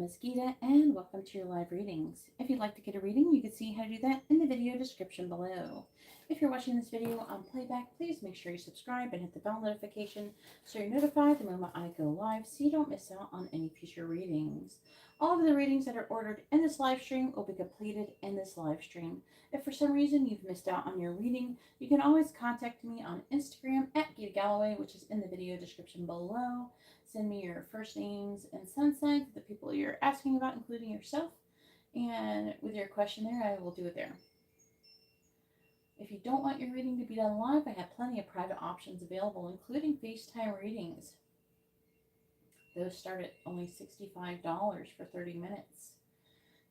name is Geeta, and welcome to your live readings. If you'd like to get a reading, you can see how to do that in the video description below. If you're watching this video on playback, please make sure you subscribe and hit the bell notification so you're notified the moment I go live so you don't miss out on any future readings. All of the readings that are ordered in this live stream will be completed in this live stream. If for some reason you've missed out on your reading, you can always contact me on Instagram at GeetaGalaway, which is in the video description below. Send me your first names and sun signs of the people you're asking about, including yourself. And with your question there, I will do it there. If you don't want your reading to be done live, I have plenty of private options available, including FaceTime readings. Those start at only $65 for 30 minutes.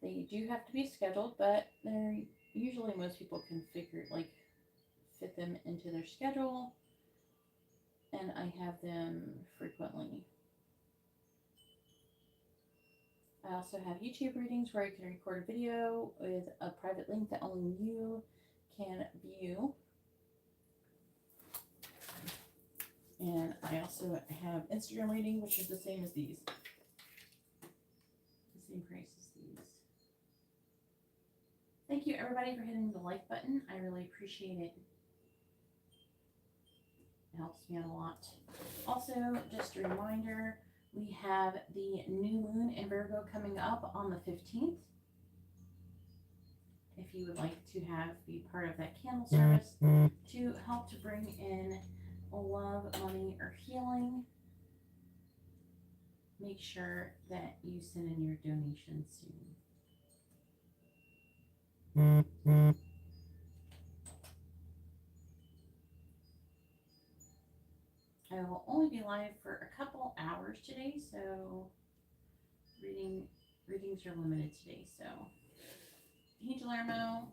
They do have to be scheduled, but they're usually most people can fit them into their schedule, and I have them frequently. I also have YouTube readings where you can record a video with a private link that only you can view. And I also have Instagram reading, which is the same as these. The same price as these. Thank you everybody for hitting the like button. I really appreciate it. It helps me out a lot. Also, just a reminder, we have the new moon in Virgo coming up on the 15th. If you would like to be part of that candle service to help to bring in love, money, or healing, make sure that you send in your donation soon. I will only be live for a couple hours today, so readings are limited today. So, hey Guillermo,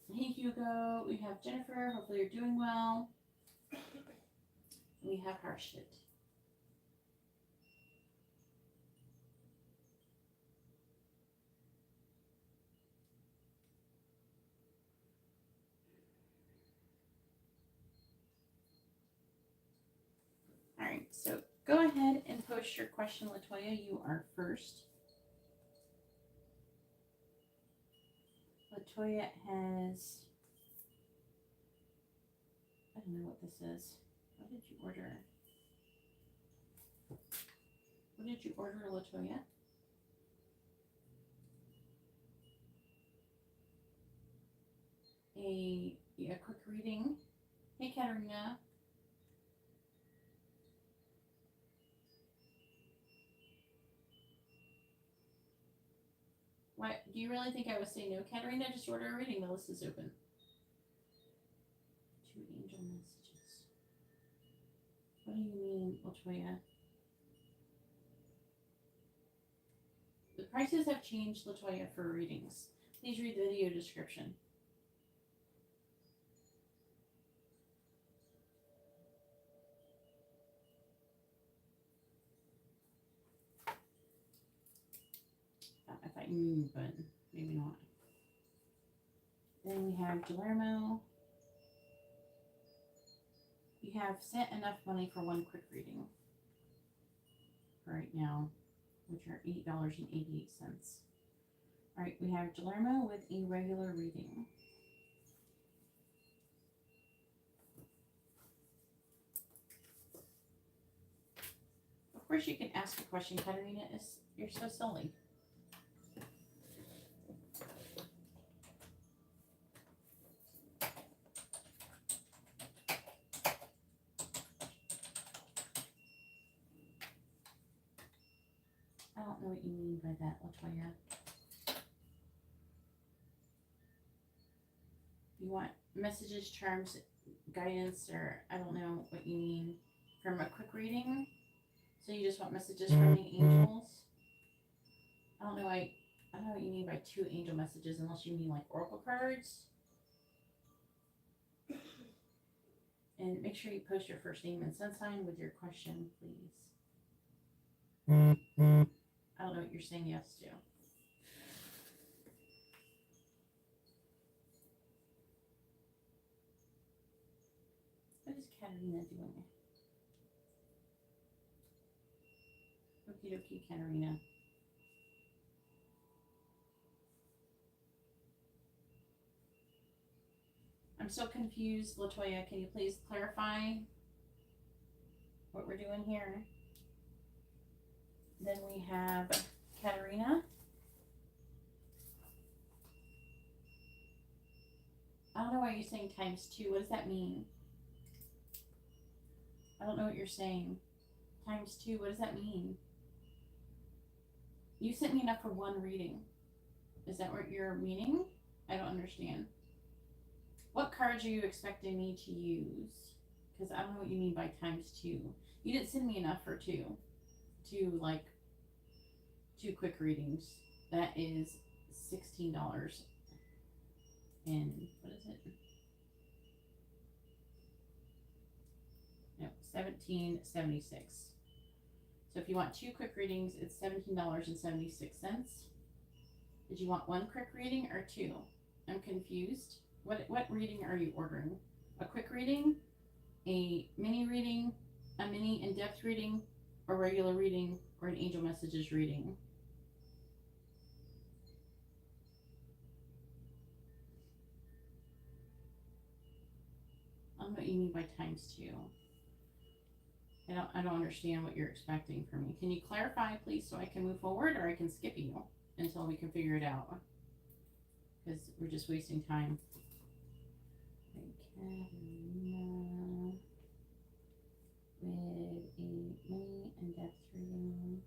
hey Hugo, we have Jennifer. Hopefully you're doing well. We have Harshit. All right, so go ahead and post your question, Latoya. You are first. Latoya has, I don't know what this is. What did you order? What did you order, Latoya? A quick reading. Hey, Katarina. Why, do you really think I would say no, Katarina? Just order a reading. The list is open. 2 angel messages. What do you mean, Latoya? The prices have changed, Latoya, for readings. Please read the video description. I thought you knew, but maybe not. Then we have Guillermo. You have sent enough money for one quick reading for right now, which are $8.88. All right, we have Guillermo with a regular reading. Of course, you can ask a question, Katarina. You're so silly. I don't know what you mean by that, Latoya. You want messages, charms, guidance, or I don't know what you mean from a quick reading? So you just want messages from the angels? I don't know what you mean by 2 angel messages, unless you mean like oracle cards. And make sure you post your first name and sun sign with your question, please. I don't know what you're saying yes to. What is Katarina doing? Okie dokie, Katarina. I'm so confused, Latoya. Can you please clarify what we're doing here? Then we have Katarina. I don't know why you're saying ×2. What does that mean? I don't know what you're saying. ×2, what does that mean? You sent me enough for one reading. Is that what you're meaning? I don't understand. What cards are you expecting me to use? Because I don't know what you mean by ×2. You didn't send me enough for two. Like, 2 quick readings. That is $16. And what is it? No, $17.76. So if you want 2 quick readings, it's $17.76. Did you want 1 quick reading or 2? I'm confused. What reading are you ordering? A quick reading, a mini reading, a mini in-depth reading, a regular reading, or an angel messages reading? I don't know what you mean by ×2. I don't understand what you're expecting from me. Can you clarify, please, so I can move forward, or I can skip you until we can figure it out? Because we're just wasting time. Katarina with a mini in-depth reading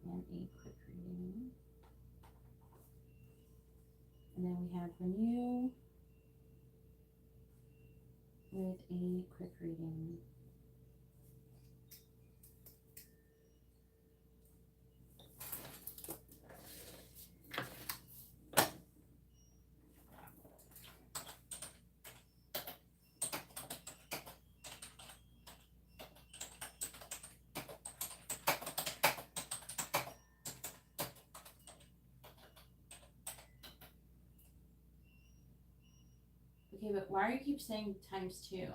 and a quick reading. And then we have Renew with a quick reading. Okay, but why do you keep saying ×2?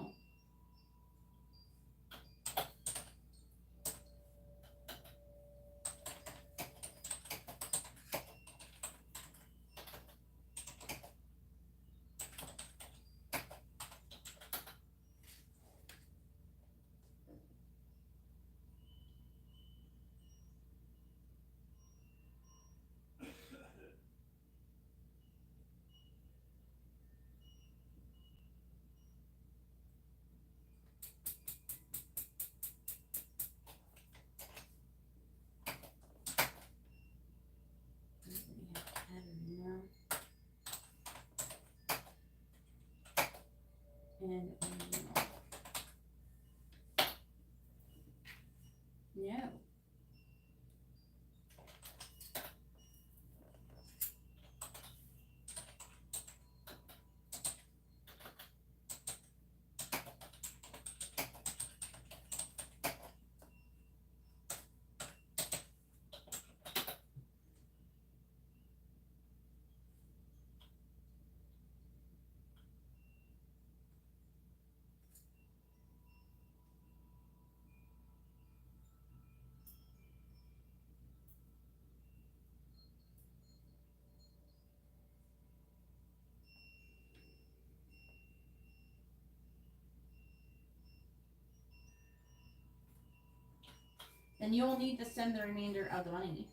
And no. Then you'll need to send the remainder of the money.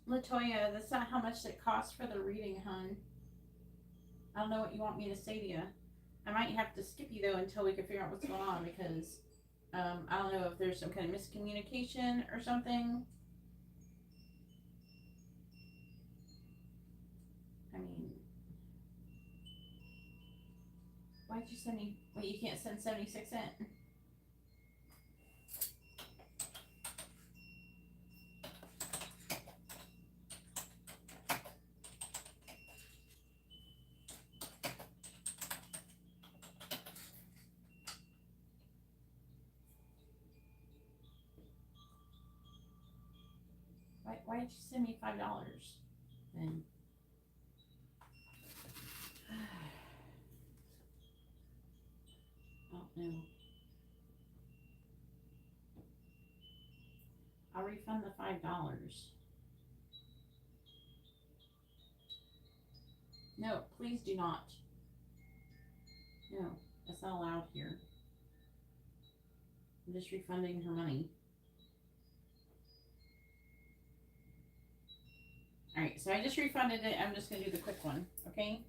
Latoya, that's not how much it costs for the reading, hun. I don't know what you want me to say to you. I might have to skip you though until we can figure out what's going on because I don't know if there's some kind of miscommunication or something. I mean, why'd you send me? Wait, you can't send 76 cents. Why did you send me $5 then? Oh no. I'll refund the $5. No, please do not. No, that's not allowed here. I'm just refunding her money. Alright, so I just refunded it. I'm just going to do the quick one, okay?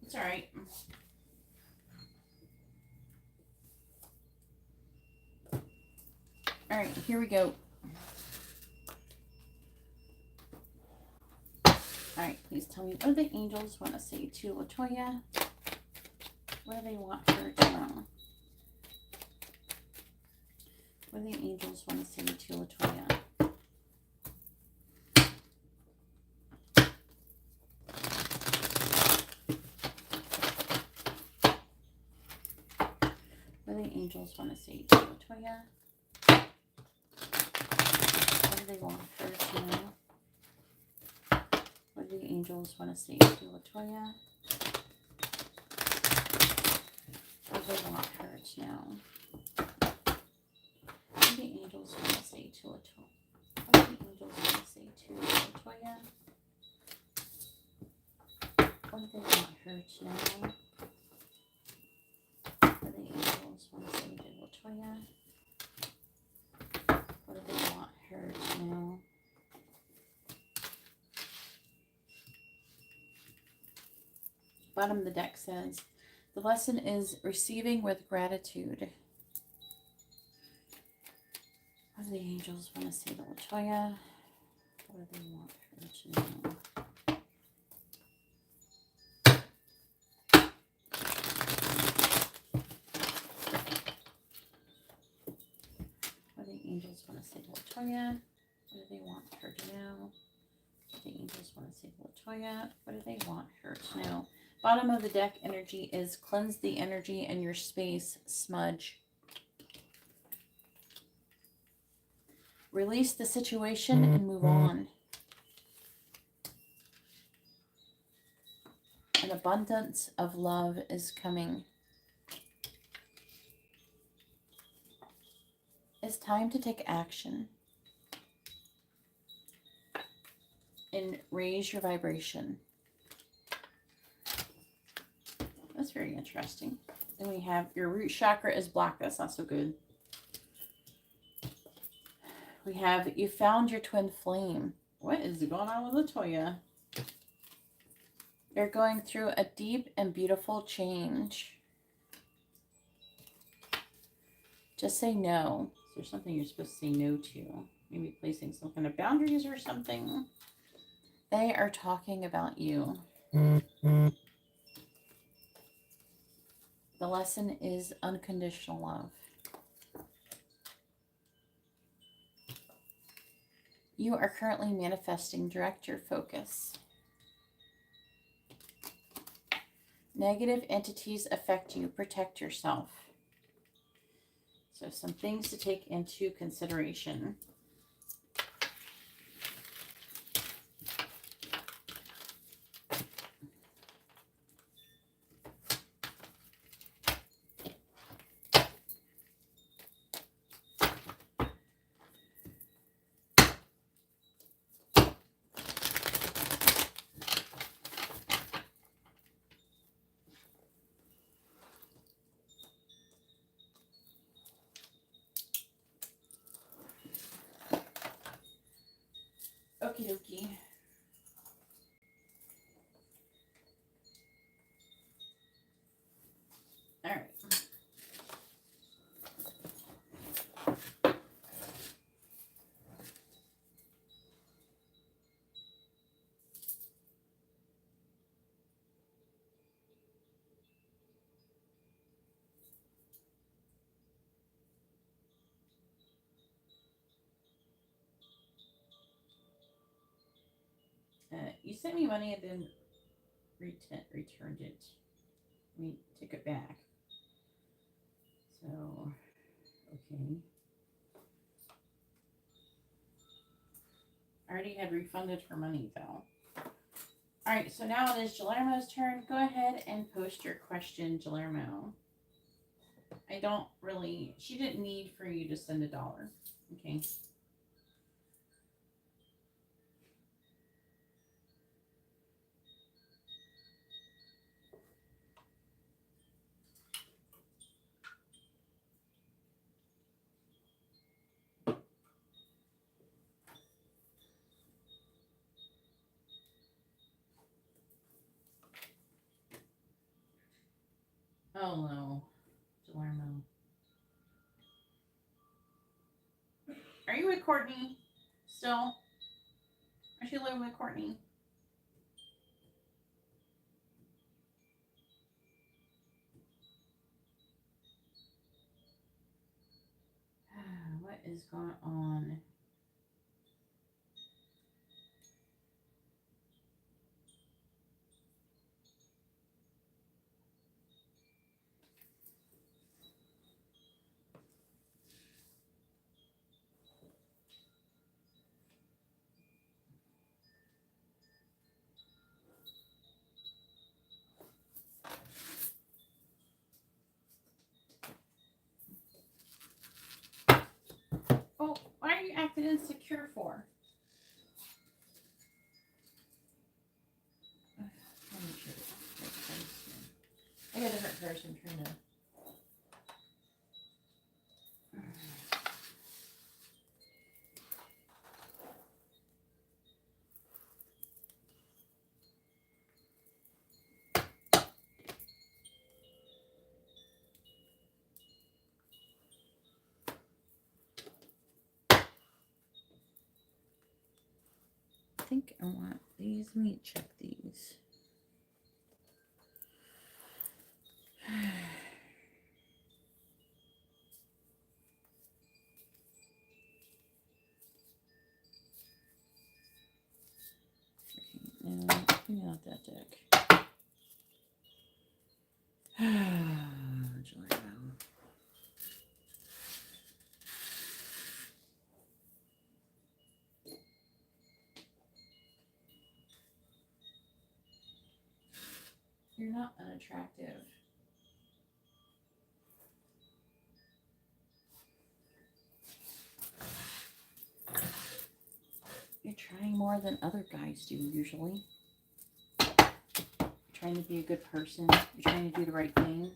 It's alright. Alright, here we go. Alright, please tell me what do the angels want to say to Latoya? What do they want her to know? What do the angels want to say to Latoya? What do the angels want to say to Latoya? What do they want her to know? What do the angels want to say to Latoya? What do they want her to know? What do the angels want to say to Latoya? What do the angels want to say to Latoya? What do they want her to know? What do the angels want to say to Latoya? What do they want her to know? Bottom of the deck says, the lesson is receiving with gratitude. What do the angels want to say to Latoya? What do they want her to know? What do the angels want to say to Latoya? What do they want her to know? What do the angels want to say to Latoya? What do they want her to know? Bottom of the deck energy is cleanse the energy in your space, smudge. Release the situation and move on. An abundance of love is coming. It's time to take action. and raise your vibration. That's very interesting. Then we have your root chakra is blocked. That's not so good. We have you found your twin flame. What is going on with Latoya? You're going through a deep and beautiful change. Just say no. Is there something you're supposed to say no to? Maybe placing some kind of boundaries or something. They are talking about you. The lesson is unconditional love. You are currently manifesting. Direct your focus. Negative entities affect you. Protect yourself. So some things to take into consideration. Okie dokie. All right. You sent me money and then returned it. I mean, took it back. So, okay. I already had refunded her money, though. All right, so now it is Guillermo's turn. Go ahead and post your question, Guillermo. I don't really... She didn't need for you to send $1. Okay. Oh, no. Guillermo. Are you with Courtney still? Are you living with Courtney? What is going on? Oh, why are you acting insecure for? I got a different person trying to... I think I want these. Let me check these. No, maybe not that deck. You're not unattractive. You're trying more than other guys do usually. You're trying to be a good person. You're trying to do the right thing.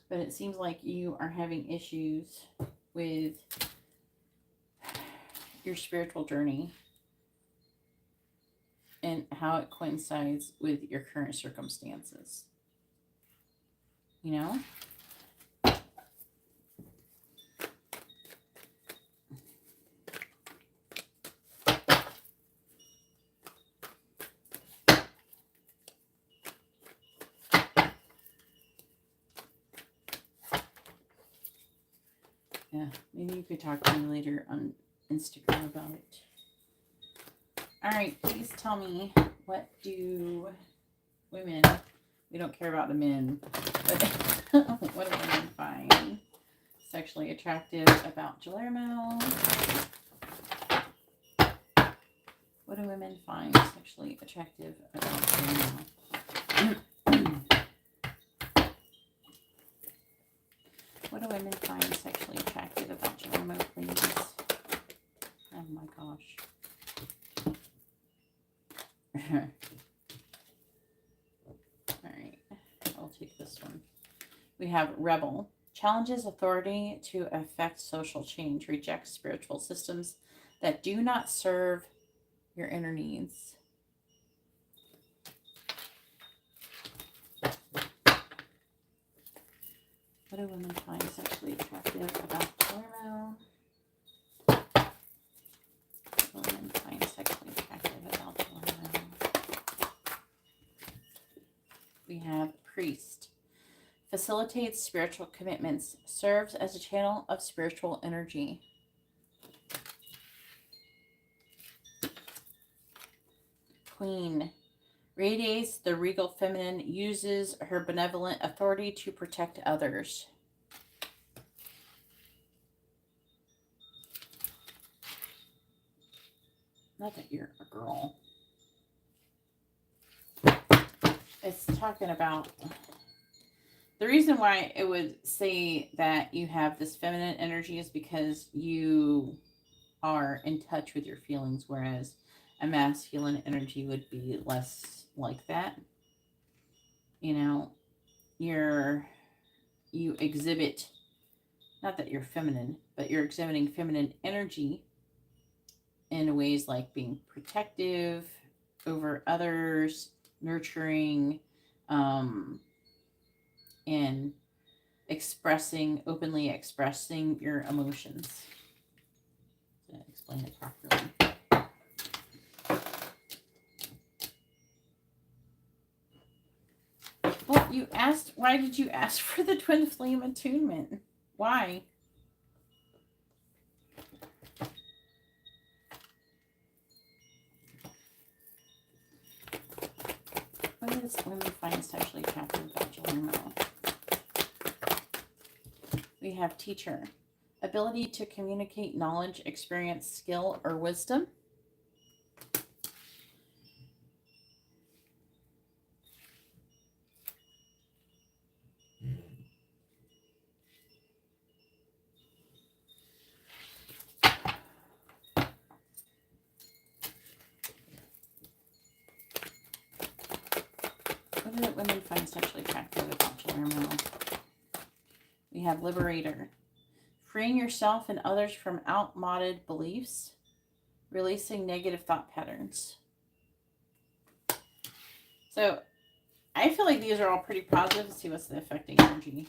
But it seems like you are having issues with your spiritual journey and how it coincides with your current circumstances. You know? Yeah, maybe you could talk to me later on Instagram about it. Alright, please tell me, what do women, we don't care about the men, but what do women find sexually attractive about Guillermo? What do women find sexually attractive about Guillermo? What do women find sexually attractive about Guillermo, please? Oh my gosh. Alright, I'll take this one. We have Rebel. Challenges authority to affect social change. Rejects spiritual systems that do not serve your inner needs. What do women find sexually attractive about Guillermo? What do women find sexually attractive about Guillermo? We have Priest. Facilitates spiritual commitments. Serves as a channel of spiritual energy. Queen. Radiates the regal feminine. Uses her benevolent authority to protect others. Not that you're a girl. It's talking about the reason why it would say that you have this feminine energy is because you are in touch with your feelings, whereas a masculine energy would be less like that. You know, you exhibit, not that you're feminine, but you're exhibiting feminine energy in ways like being protective over others, nurturing, and openly expressing your emotions. To explain it properly. Well, you asked, why did you ask for the twin flame attunement? Why? What does women find sexually attractive about Guillermo? We have teacher. Ability to communicate knowledge, experience, skill, or wisdom. What do women find sexually attractive about Guillermo? We have liberator. Freeing yourself and others from outmoded beliefs. Releasing negative thought patterns. So, I feel like these are all pretty positive. Let's see what's the affecting energy.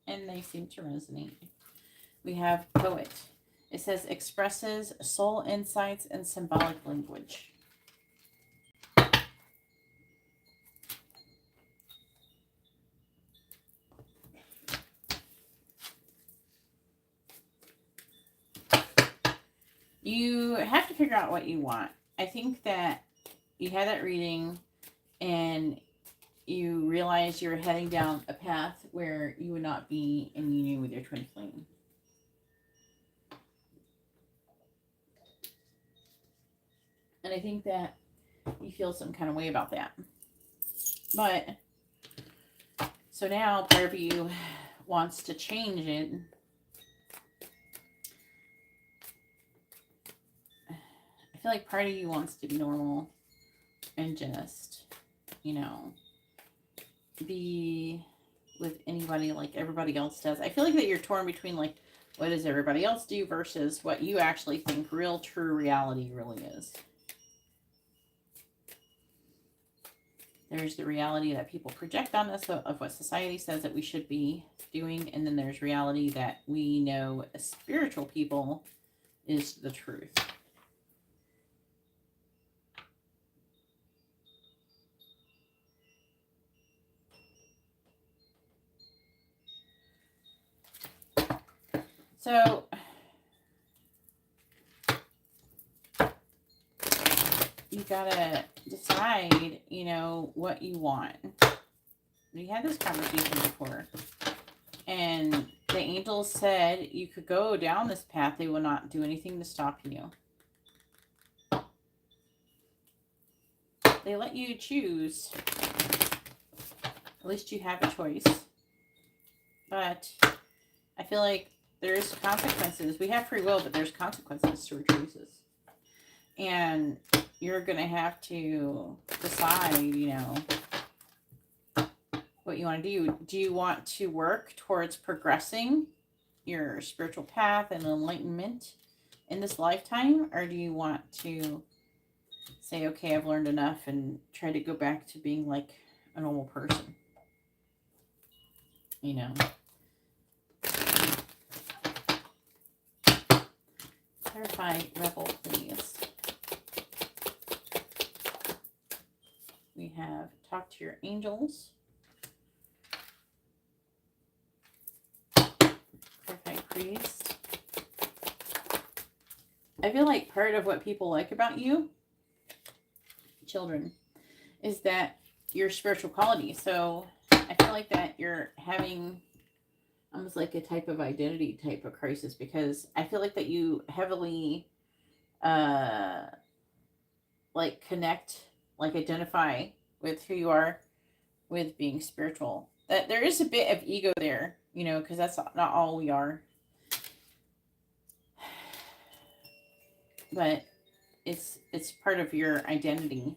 And they seem to resonate. We have poet. It says expresses soul insights and symbolic language. You have to figure out what you want. I think that you had that reading and you realize you're heading down a path where you would not be in union with your twin flame. And I think that you feel some kind of way about that. But, so now part of you wants to change it. I feel like part of you wants to be normal and just, you know, be with anybody like everybody else does. I feel like that you're torn between like, what does everybody else do versus what you actually think real, true reality really is. There's the reality that people project on us of what society says that we should be doing. And then there's reality that we know as spiritual people is the truth. So you gotta decide, you know, what you want. We had this conversation before, and the angels said you could go down this path. They will not do anything to stop you. They let you choose. At least you have a choice. But I feel like there's consequences. We have free will, but there's consequences to our choices. And you're going to have to decide, you know, what you want to do. Do you want to work towards progressing your spiritual path and enlightenment in this lifetime? Or do you want to say, okay, I've learned enough and try to go back to being like a normal person? You know. Clarify rebel, please. We have talk to your angels. Clarify priest. I feel like part of what people like about you, children, is that your spiritual quality. So I feel like that you're having almost like a type of identity type of crisis, because I feel like that you heavily like connect, like identify with who you are with being spiritual. That there is a bit of ego there, you know, because that's not all we are. But it's part of your identity.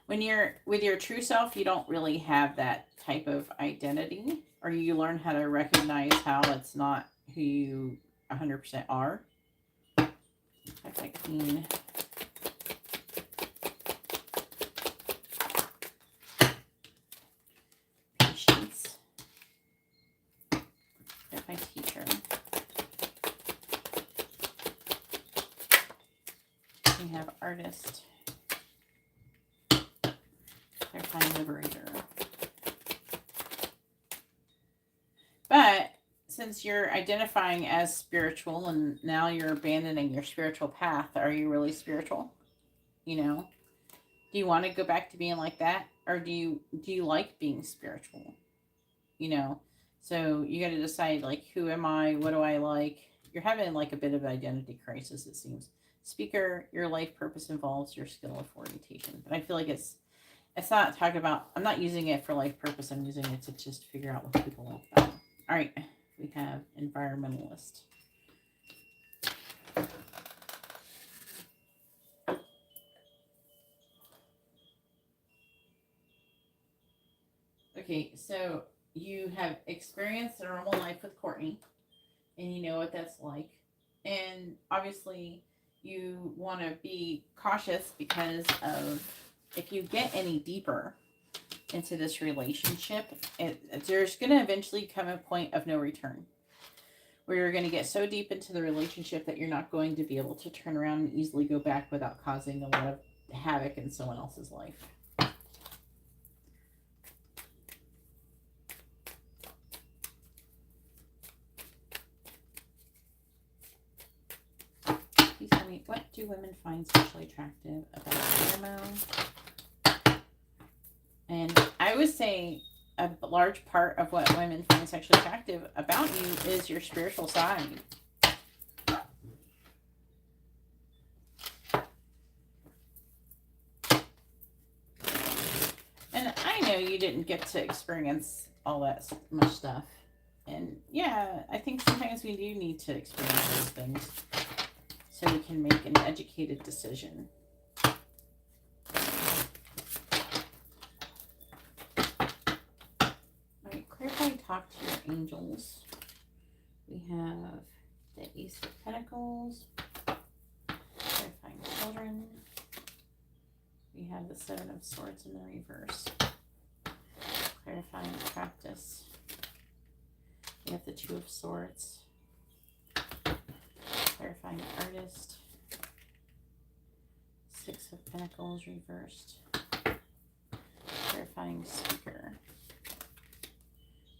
When you're with your true self, you don't really have that type of identity, or you learn how to recognize how it's not who you 100% are. I clean. Patience. That's my teacher. We have artist. Clarifying liberator. But since you're identifying as spiritual and now you're abandoning your spiritual path, are you really spiritual? You know, do you want to go back to being like that, or do you like being spiritual? You know, so you got to decide, like, who am I? What do I like? You're having like a bit of identity crisis, it seems. Speaker, your life purpose involves your skill of orientation, but I feel like it's not talking about. I'm not using it for life purpose. I'm using it to just figure out what people like about it. All right, we have environmentalist. Okay, so you have experienced a normal life with Courtney, and you know what that's like. And obviously, you want to be cautious because of if you get any deeper into this relationship, there's going to eventually come a point of no return where you're going to get so deep into the relationship that you're not going to be able to turn around and easily go back without causing a lot of havoc in someone else's life. Please tell me, what do women find sexually attractive about Guillermo? And I would say a large part of what women find sexually attractive about you is your spiritual side. didn't get to experience all that much stuff. And yeah, I think sometimes we do need to experience those things so we can make an educated decision. All right, clarify, talk to your angels. We have the Ace of Pentacles, clarifying children. We have the Seven of Swords in the reverse, clarifying practice. We have the Two of Swords, clarifying artist, Six of Pentacles reversed, clarifying speaker.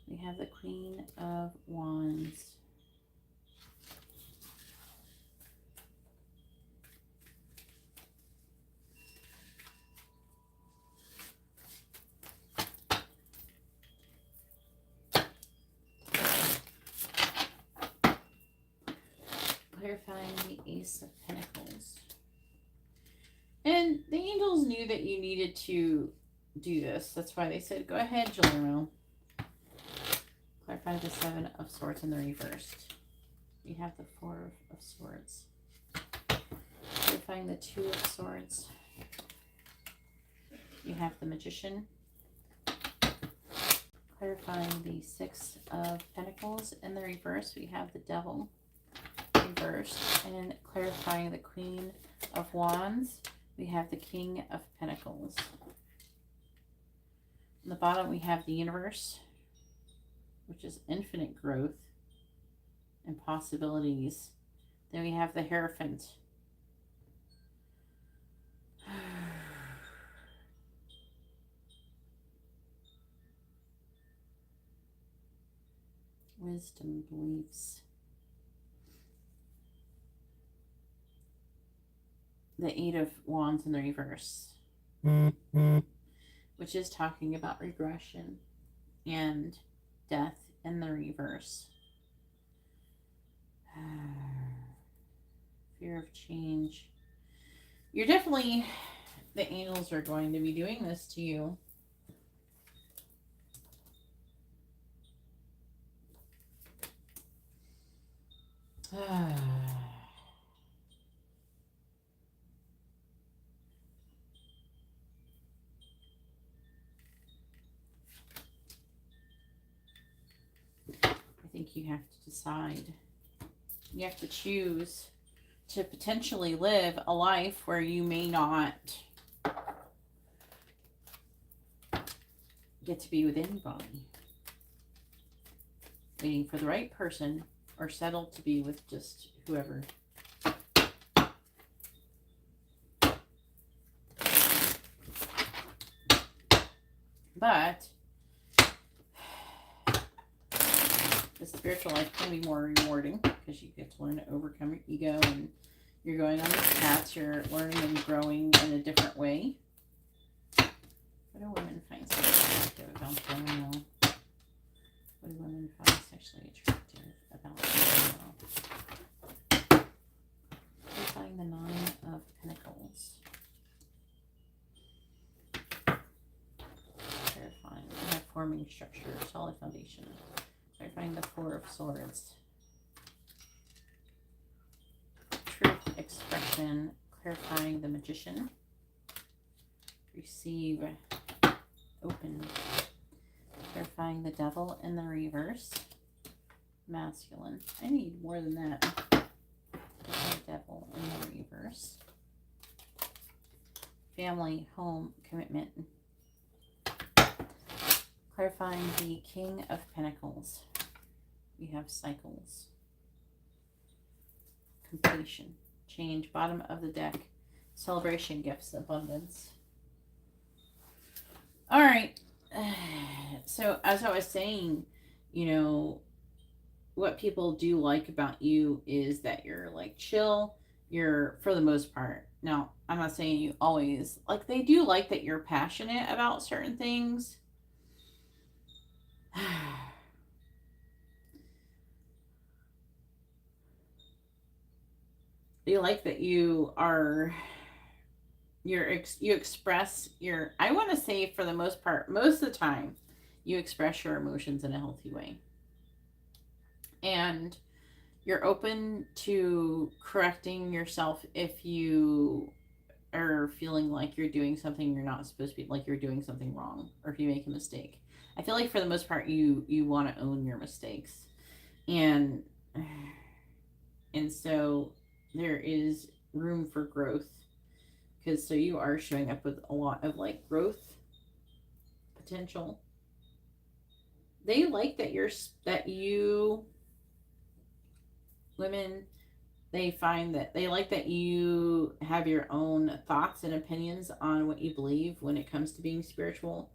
We have the Queen of Wands. Clarifying the Ace of Pentacles. And the angels knew that you needed to do this. That's why they said, go ahead, Guillermo. Clarify the Seven of Swords in the reversed. We have the Four of Swords. Clarifying the Two of Swords. You have the Magician. Clarifying the Six of Pentacles in the reverse. We have the Devil reversed. And clarifying the Queen of Wands. We have the King of Pentacles. On the bottom, we have the Universe, which is infinite growth and possibilities. Then we have the Hierophant. Wisdom, beliefs. The Eight of Wands in the reverse, which is talking about regression and death in the reverse. Fear of change. You're definitely, the angels are going to be doing this to you. I think you have to decide. You have to choose to potentially live a life where you may not get to be with anybody. Waiting for the right person, or settle to be with just whoever. But the spiritual life can be more rewarding because you get to learn to overcome your ego, and you're going on these paths, you're learning and growing in a different way. What do women find sexually attractive about Guillermo? What do women find sexually attractive about Guillermo? We find the Nine of Pentacles. Clarifying. We have forming structure, solid foundation. Clarifying the Four of Swords. Truth, expression. Clarifying the Magician. Receive, open. Clarifying the Devil in the reverse. Masculine. I need more than that. The Devil in the reverse. Family, home, commitment. Clarifying the King of Pentacles. We have cycles. Completion. Change. Bottom of the deck. Celebration, gifts, abundance. All right. So as I was saying, you know, what people do like about you is that you're like chill. You're, for the most part. Now, I'm not saying you always, like, they do like that you're passionate about certain things. They like that you are, you express your, I want to say for the most part, most of the time, you express your emotions in a healthy way. And you're open to correcting yourself if you are feeling like you're doing something you're not supposed to be, like you're doing something wrong, or if you make a mistake. I feel like for the most part you want to own your mistakes. And so there is room for growth, because so you are showing up with a lot of like growth potential. They like that you women, they find that they like that you have your own thoughts and opinions on what you believe when it comes to being spiritual,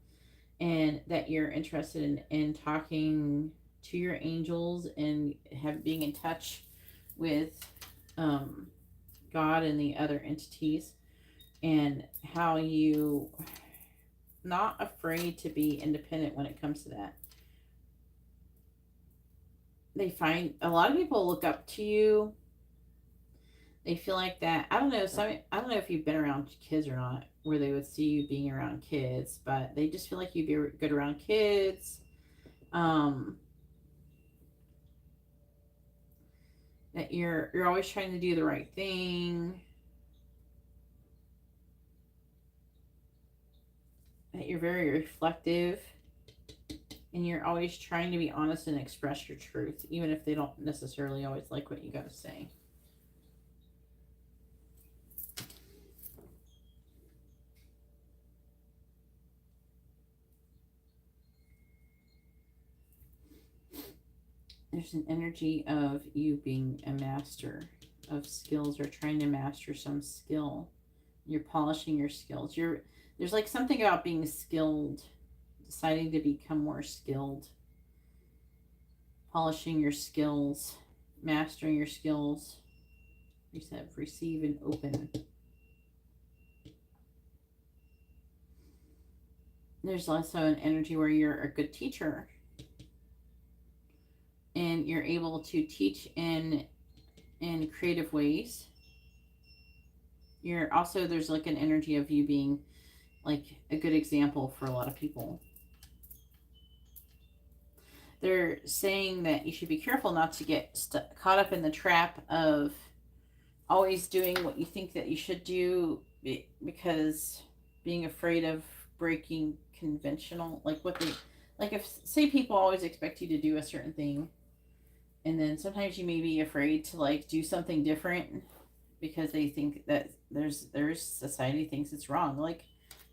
and that you're interested in talking to your angels and being in touch with um, God and the other entities, and how you not afraid to be independent when it comes to that. They find a lot of people look up to you. They feel like that. I don't know. I don't know if you've been around kids or not, where they would see you being around kids, but they just feel like you'd be good around kids. Um, that you're always trying to do the right thing. That you're very reflective, and you're always trying to be honest and express your truth, even if they don't necessarily always like what you got to say. There's an energy of you being a master of skills, or trying to master some skill. You're polishing your skills. There's like something about being skilled, deciding to become more skilled, polishing your skills, mastering your skills. You said receive and open. There's also an energy where you're a good teacher, and you're able to teach in creative ways. You're also, there's like an energy of you being like a good example for a lot of people. They're saying that you should be careful not to get caught up in the trap of always doing what you think that you should do, because being afraid of breaking conventional, like what they, like if, say, people always expect you to do a certain thing, and then sometimes you may be afraid to like do something different because they think that there's society thinks it's wrong. Like,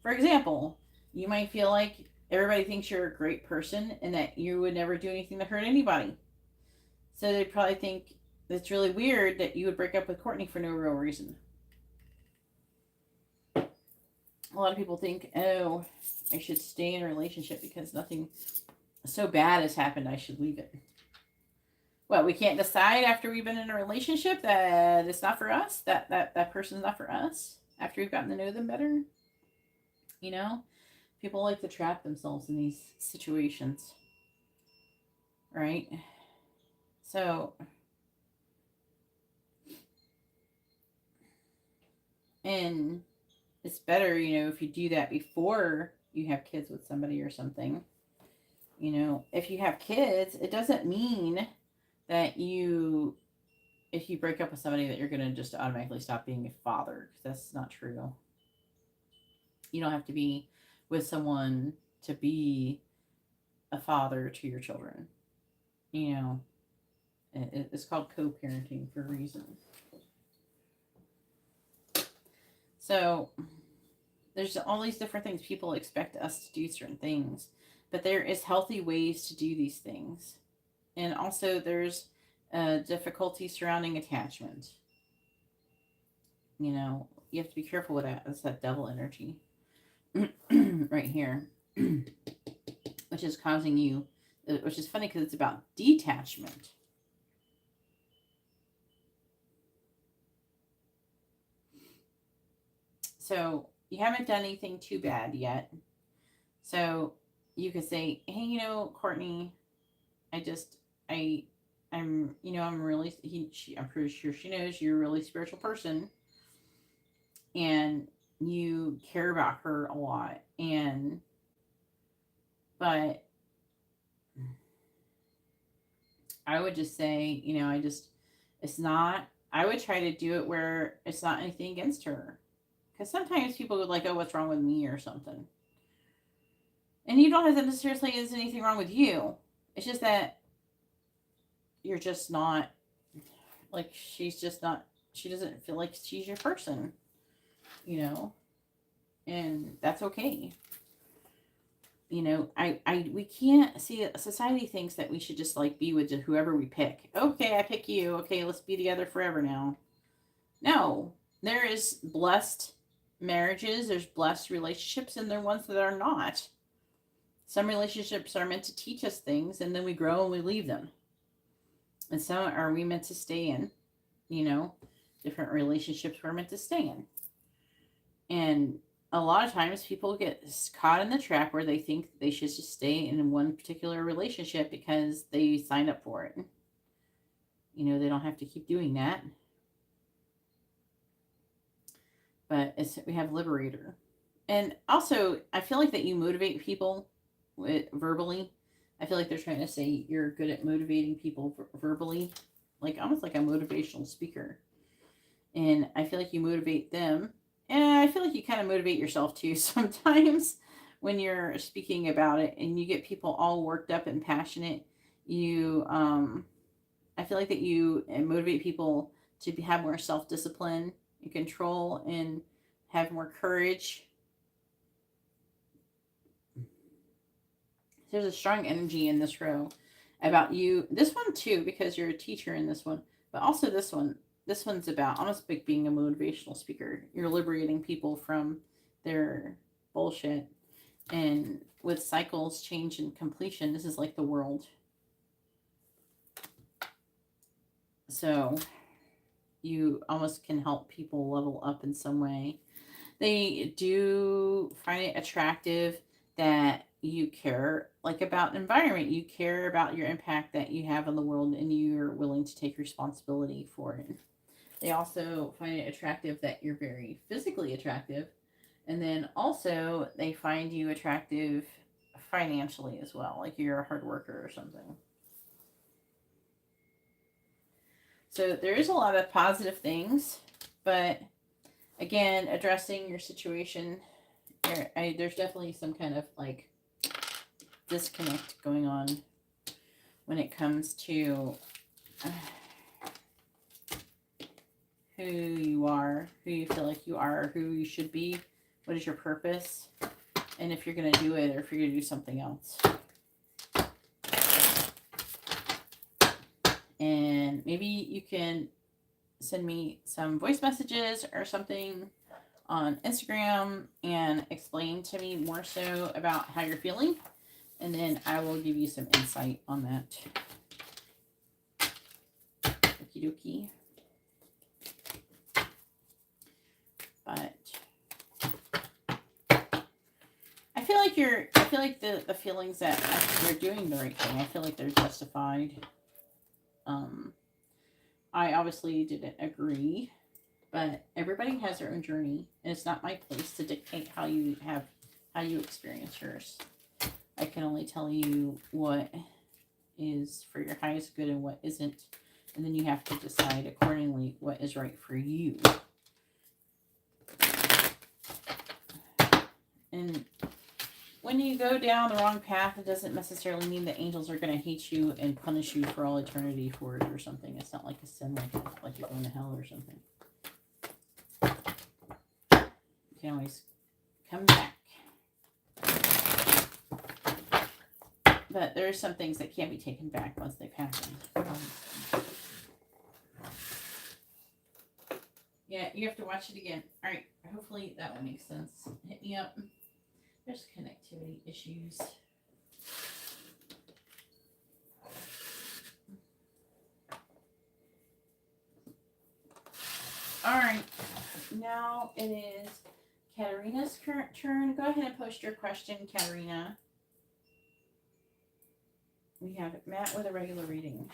for example, you might feel like everybody thinks you're a great person and that you would never do anything to hurt anybody. So they probably think it's really weird that you would break up with Courtney for no real reason. A lot of people think, oh, I should stay in a relationship because nothing so bad has happened, I should leave it. Well, we can't decide after we've been in a relationship that it's not for us, that person's not for us, after we've gotten to know them better. You know, people like to trap themselves in these situations, right? So, and it's better, if you do that before you have kids with somebody or something. If you have kids, it doesn't mean that if you break up with somebody, that you're going to just automatically stop being a father, because that's not true. You don't have to be with someone to be a father to your children. It's called co-parenting for a reason. So there's all these different things. People expect us to do certain things, but there is healthy ways to do these things. And also there's difficulty surrounding attachment. You have to be careful with that. That's that devil energy right here, which is causing you, which is funny because it's about detachment. So you haven't done anything too bad yet. So you could say, hey, Courtney, I'm really, I'm pretty sure she knows you're a really spiritual person. And you care about her a lot. But I would just say, it's not, I would try to do it where it's not anything against her. Because sometimes people would like, oh, what's wrong with me or something. And you don't have to necessarily say there's anything wrong with you. It's just that you're just not, like, she's just not, she doesn't feel like she's your person, and that's okay. We can't see, society thinks that we should just like be with whoever we pick. Okay, I pick you. Okay, let's be together forever now. No, there is blessed marriages, there's blessed relationships, and there are ones that are not. Some relationships are meant to teach us things, and then we grow and we leave them. And some are we meant to stay in, different relationships we're meant to stay in. And a lot of times people get caught in the trap where they think they should just stay in one particular relationship because they signed up for it. They don't have to keep doing that. But we have liberator. And also, I feel like that you motivate people verbally. I feel like they're trying to say you're good at motivating people verbally, like almost like a motivational speaker. And I feel like you motivate them. And I feel like you kind of motivate yourself too sometimes when you're speaking about it and you get people all worked up and passionate. I feel like that you motivate people to have more self-discipline and control and have more courage. There's a strong energy in this row about you. This one too, because you're a teacher in this one, but also this one. This one's about almost like being a motivational speaker. You're liberating people from their bullshit. And with cycles, change, and completion, this is like the world. So you almost can help people level up in some way. They do find it attractive that you care about environment. You care about your impact that you have on the world, and you're willing to take responsibility for it. They also find it attractive that you're very physically attractive. And then also they find you attractive financially as well, like you're a hard worker or something. So there is a lot of positive things, but again, addressing your situation, there's definitely some kind of like disconnect going on when it comes to who you are, who you feel like you are, who you should be, what is your purpose, and if you're going to do it or if you're going to do something else. And maybe you can send me some voice messages or something on Instagram and explain to me more so about how you're feeling, and then I will give you some insight on that. Okie dokie. But I feel like the feelings that you're doing the right thing, I feel like they're justified. I obviously didn't agree, but everybody has their own journey, and it's not my place to dictate how you experience yours. I can only tell you what is for your highest good and what isn't, and then you have to decide accordingly what is right for you. And when you go down the wrong path, it doesn't necessarily mean that angels are going to hate you and punish you for all eternity for it or something. It's not like a sin, like you're going to hell or something. You can always come back. But there are some things that can't be taken back once they've happened. Yeah, you have to watch it again. All right, hopefully that one makes sense. Hit me up. There's connectivity issues. All right, now it is Katarina's current turn. Go ahead and post your question, Katarina. We have Matt with a regular reading.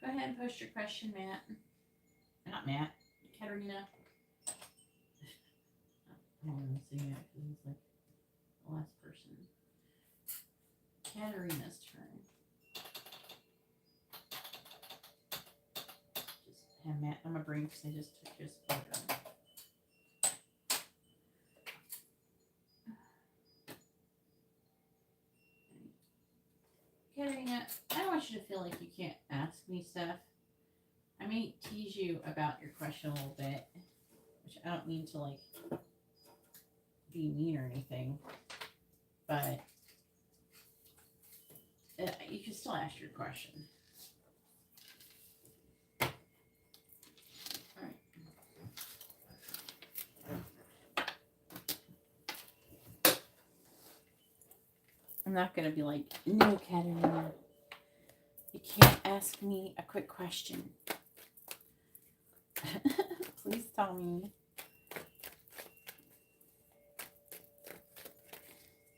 Go ahead and post your question, Matt. Not Matt. Katarina. I don't want to say Matt because he's like the last person. Katarina's turn. Just have Matt on my brain because I just took his photo. Katarina, I don't want you to feel like you can't ask me stuff. I may tease you about your question a little bit, which I don't mean to like be mean or anything, but you can still ask your question. Alright. I'm not going to be like, no, Katarina, you can't ask me a quick question. Please tell me.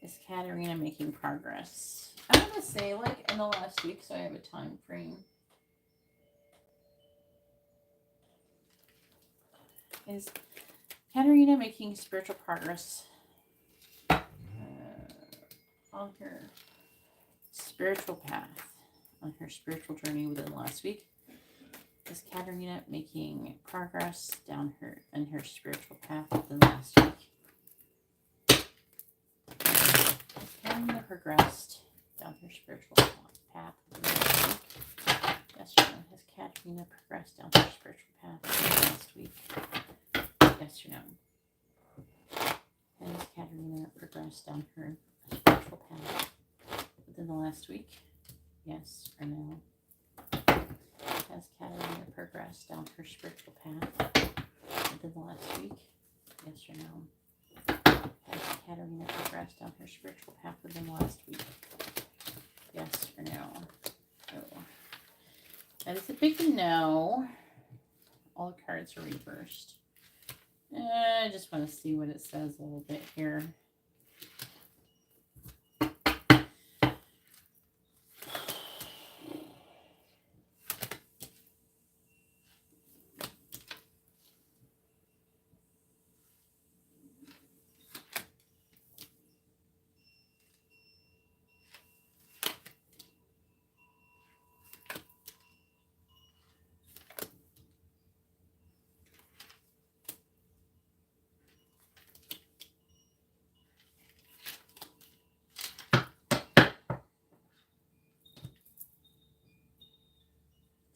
Is Katarina making progress? I'm going to say like in the last week, so I have a time frame. Is Katarina making spiritual progress on her spiritual path, on her spiritual journey within the last week? Is Katarina making progress down in her spiritual path within the last week? Has Katarina progressed down her spiritual path within the last week? Yes or no? Has Katarina progressed down her spiritual path within the last week? Yes or no? Has Katarina progressed down her spiritual path within the last week? Yes or no? Has Katarina progressed down her spiritual path within the last week? Yes or no? Has Katarina progressed down her spiritual path within the last week? Yes or no? Oh. That is a big no. All the cards are reversed. I just want to see what it says a little bit here.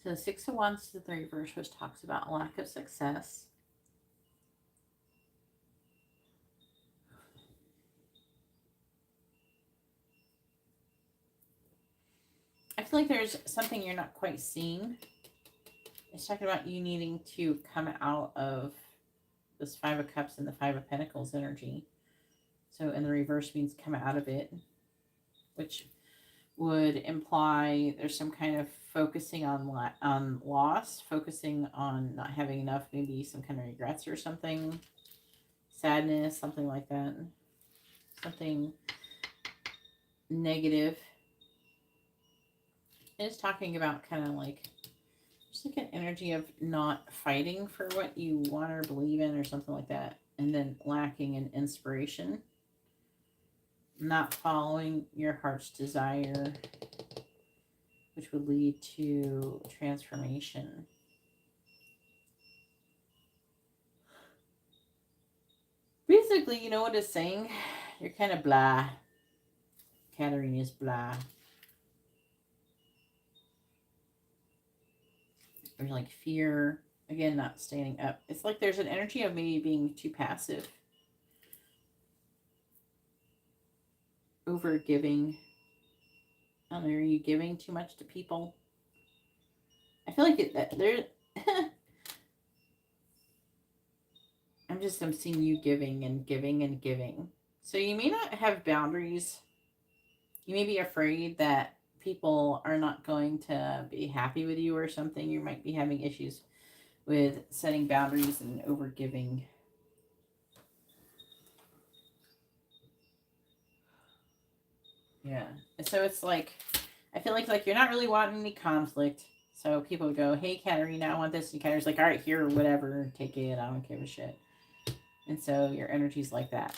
So the Six of Wands to the reverse, which talks about lack of success. I feel like there's something you're not quite seeing. It's talking about you needing to come out of this Five of Cups and the Five of Pentacles energy. So in the reverse means come out of it, which would imply there's some kind of focusing on loss, focusing on not having enough, maybe some kind of regrets or something, sadness, something like that, something negative. It's talking about kind of like just like an energy of not fighting for what you want or believe in or something like that, and then lacking in inspiration, not following your heart's desire, which would lead to transformation. Basically, you know what it's saying? You're kind of blah. Katarina is blah. Or like fear. Again, not standing up. It's like there's an energy of maybe being too passive. Over giving. I don't know, are you giving too much to people? I feel like there. I'm seeing you giving and giving and giving. So you may not have boundaries. You may be afraid that people are not going to be happy with you or something. You might be having issues with setting boundaries and over giving. Yeah. And so it's like, I feel like you're not really wanting any conflict. So people would go, hey, Katarina, I want this. And Katarina's like, all right, here, whatever. Take it. I don't give a shit. And so your energy's like that.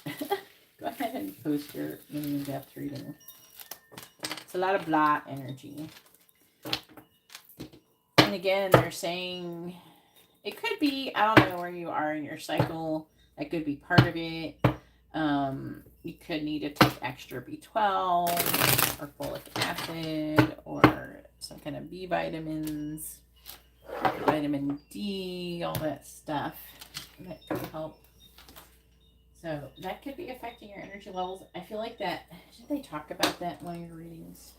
Go ahead and post your in-depth reading. It's a lot of blah energy. And again, they're saying it could be, I don't know where you are in your cycle. That could be part of it. You could need to take extra B12 or folic acid or some kind of B vitamins, vitamin D, all that stuff that could help. So that could be affecting your energy levels. I feel like that, did they talk about that in one of your readings?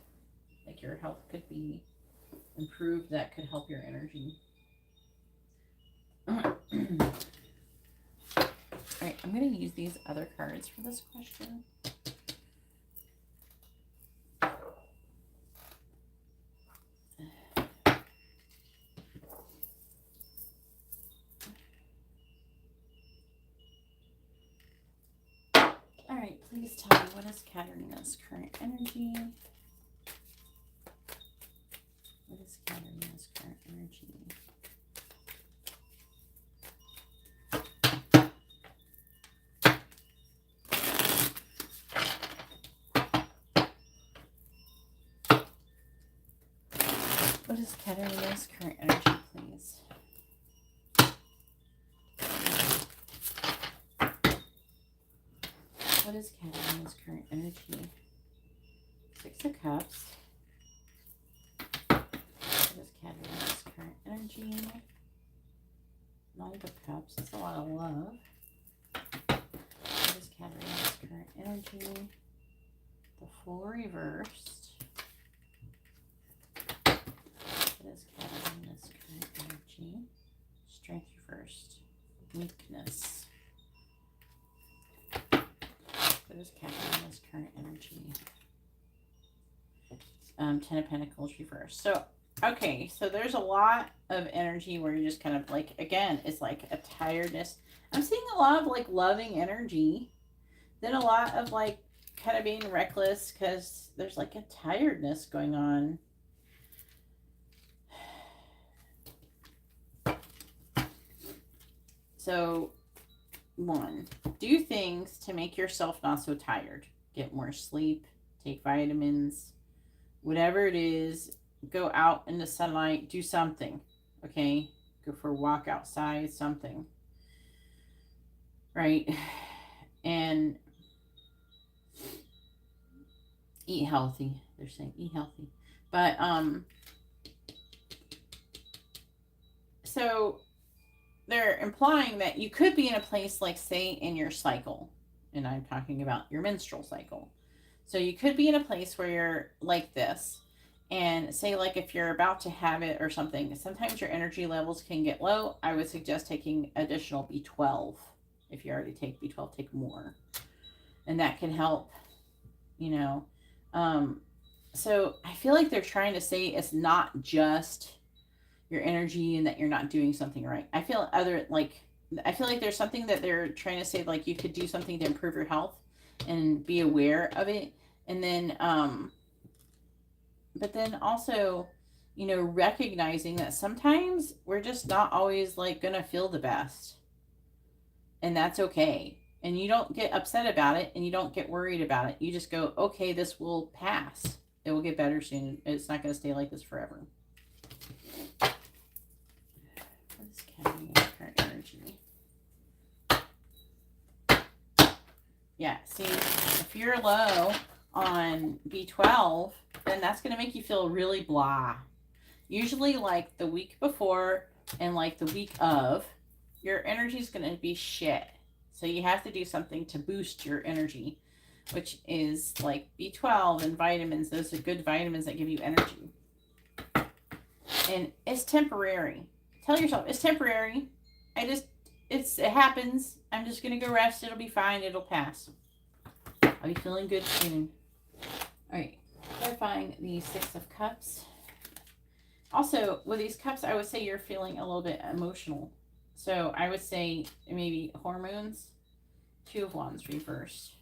Like your health could be improved, that could help your energy. All right, I'm going to use these other cards for this question. All right, please tell me, what is Katarina's current energy? What is Katarina's current energy? What is Katarina's current energy, please? What is Katarina's current energy? 6 of Cups. What is Katarina's current energy? 9 of Cups. That's a lot of love. What is Katarina's current energy? The Fool reversed. What is Katarina's current energy? Strength reversed. Weakness. What is Katarina's current energy? 10 of Pentacles reversed. So, okay, so there's a lot of energy where you're just kind of like, again, it's like a tiredness. I'm seeing a lot of like loving energy. Then a lot of like kind of being reckless because there's like a tiredness going on. So, 1, do things to make yourself not so tired. Get more sleep, take vitamins, whatever it is, go out in the sunlight, do something, okay? Go for a walk outside, something, right? And eat healthy. They're saying eat healthy. But, so they're implying that you could be in a place like, say, in your cycle, and I'm talking about your menstrual cycle. So you could be in a place where you're like this, and say like if you're about to have it or something, sometimes your energy levels can get low. I would suggest taking additional B12. If you already take B12, take more, and that can help, you know. So I feel like they're trying to say it's not just your energy and that you're not doing something right. I feel like there's something that they're trying to say, like you could do something to improve your health and be aware of it. And then, but then also, you know, recognizing that sometimes we're just not always like going to feel the best, and that's okay. And you don't get upset about it and you don't get worried about it. You just go, okay, this will pass. It will get better soon. It's not going to stay like this forever. What is Katarina's current energy? Yeah, see, if you're low on B12, then that's going to make you feel really blah. Usually like the week before and like the week of, your energy is going to be shit. So you have to do something to boost your energy, which is like B12 and vitamins. Those are good vitamins that give you energy. And it's temporary. Tell yourself it's temporary. It happens. I'm just going to go rest. It'll be fine. It'll pass. I'll be feeling good soon. All right. Clarifying the 6 of Cups. Also, with these cups, I would say you're feeling a little bit emotional. So I would say maybe hormones. 2 of Wands reversed.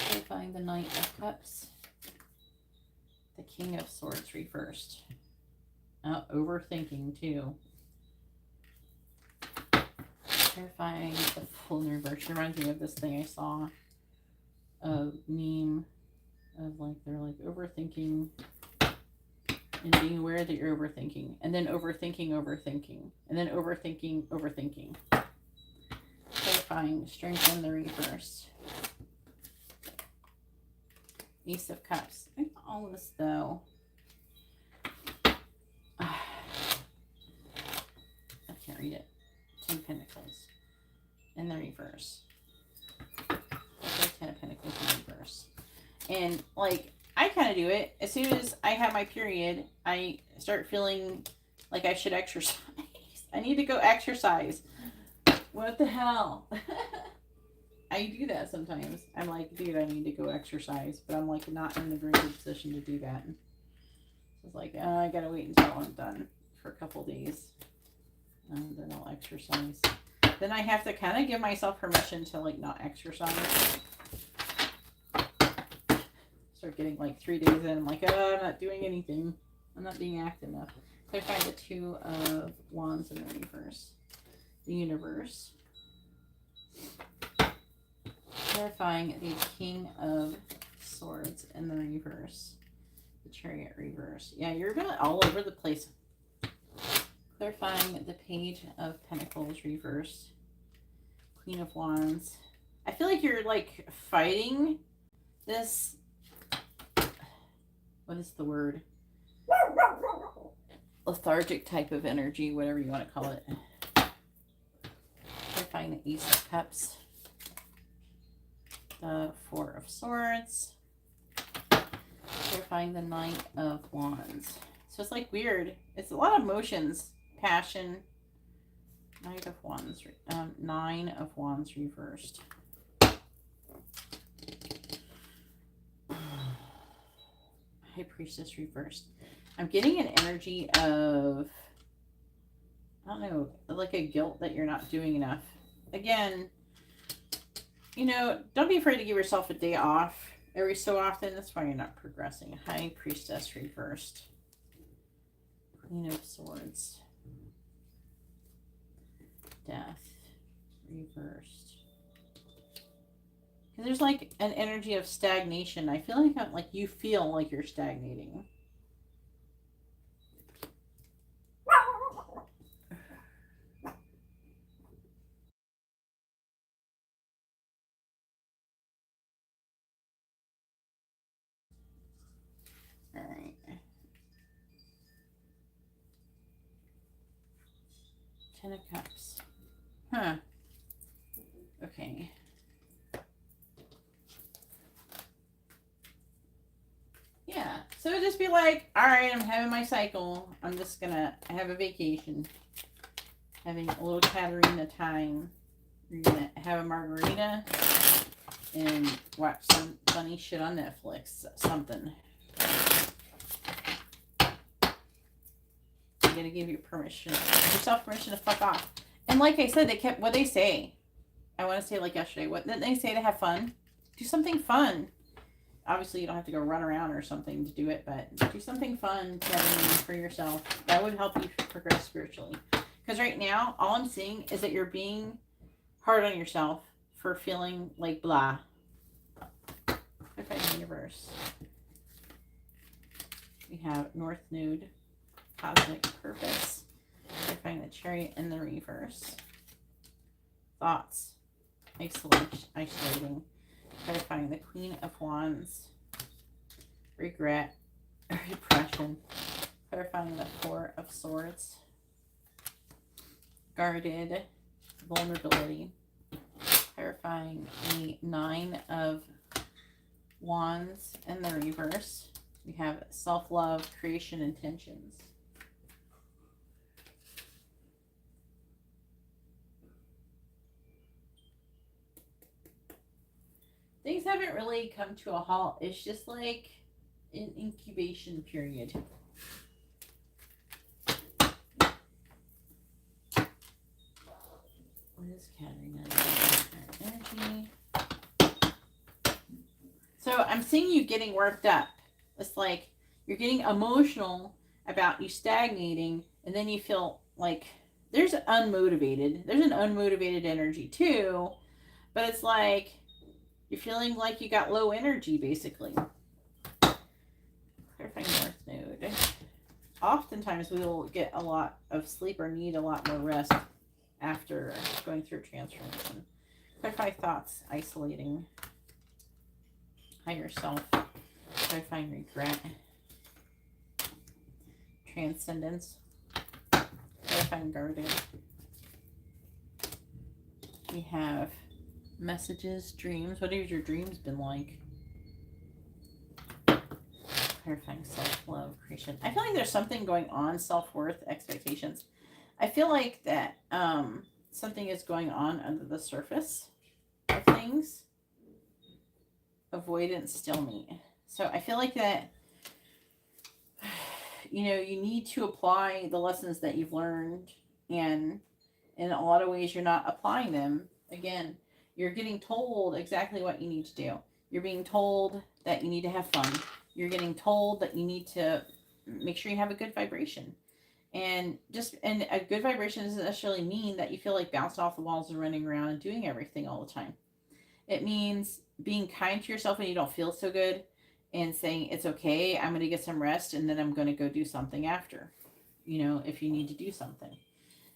Clarifying the Knight of Cups. The King of Swords reversed. Overthinking too. Clarifying the Fool in reverse. Reminds me of this thing I saw. A meme of like, they're like overthinking and being aware that you're overthinking. And then overthinking. And then overthinking. Clarifying strength in the reverse. Ace of Cups. I got all of this though. I can't read it. 10 Pentacles in the reverse. Okay, 10 of Pentacles in the reverse. And like, I kind of do it. As soon as I have my period, I start feeling like I should exercise. I need to go exercise. What the hell? I do that sometimes. I'm like, dude, I need to go exercise. But I'm like not in the very good position to do that. So it's like, I gotta wait until I'm done for a couple days. And then I'll exercise. Then I have to kind of give myself permission to like not exercise. Start getting like 3 days in. I'm like, I'm not doing anything. I'm not being active enough. So I find the Two of Wands in the reverse. The Universe. Clarifying the King of Swords in the reverse. The Chariot reverse. Yeah, you're gonna all over the place. Clarifying the Page of Pentacles reverse. Queen of Wands. I feel like you're like fighting this. What is the word? Lethargic type of energy, whatever you want to call it. Clarifying the Ace of Cups. The Four of Swords. Clarifying the Knight of Wands. So it's like weird. It's a lot of emotions. Passion. Knight of Wands. 9 of Wands reversed. High Priestess reversed. I'm getting an energy of, I don't know, like a guilt that you're not doing enough. Again, you know, don't be afraid to give yourself a day off every so often. That's why you're not progressing. High Priestess reversed. Queen of Swords. Death reversed. Because there's like an energy of stagnation. I feel like you feel like you're stagnating. All right. Ten of Cups. Huh. Okay. Yeah. So just be like, all right, I'm having my cycle. I'm just gonna have a vacation. Having a little Katarina time. You're gonna have a margarita and watch some funny shit on Netflix. Something. You gotta give you permission. Give yourself permission to fuck off. And like I said, they kept what they say. I want to say like yesterday. What didn't they say to have fun? Do something fun. Obviously, you don't have to go run around or something to do it, but do something fun, Kevin, for yourself. That would help you progress spiritually. Because right now, all I'm seeing is that you're being hard on yourself for feeling like blah. Okay, Universe. We have North Node, Cosmic Purpose. I find the Chariot in the reverse. Thoughts. Isolating. Clarifying the Queen of Wands. Regret. Depression. Clarifying the Four of Swords. Guarded. Vulnerability. Clarifying the Nine of Wands in the reverse. We have self-love, creation, intentions. Things haven't really come to a halt. It's just like an incubation period. What is Katarina? Energy. So I'm seeing you getting worked up. It's like You're getting emotional about you stagnating, and then you feel like there's an unmotivated energy too, but it's like you're feeling like you got low energy basically. Clarifying North Node. Oftentimes we will get a lot of sleep or need a lot more rest after going through transformation. Clarify thoughts, isolating. Higher self. Clarifying regret. Transcendence. Clarifying guarded. We have messages, dreams. What have your dreams been like? Clarifying self-love, creation. I feel like there's something going on, self-worth, expectations. I feel like that something is going on under the surface of things. Avoidance, still me. So I feel like that, you need to apply the lessons that you've learned, and in a lot of ways you're not applying them. Again, you're getting told exactly what you need to do. You're being told that you need to have fun. You're getting told that you need to make sure you have a good vibration. And a good vibration doesn't necessarily mean that you feel like bounced off the walls and running around and doing everything all the time. It means being kind to yourself when you don't feel so good and saying, it's okay, I'm going to get some rest and then I'm going to go do something after. If you need to do something.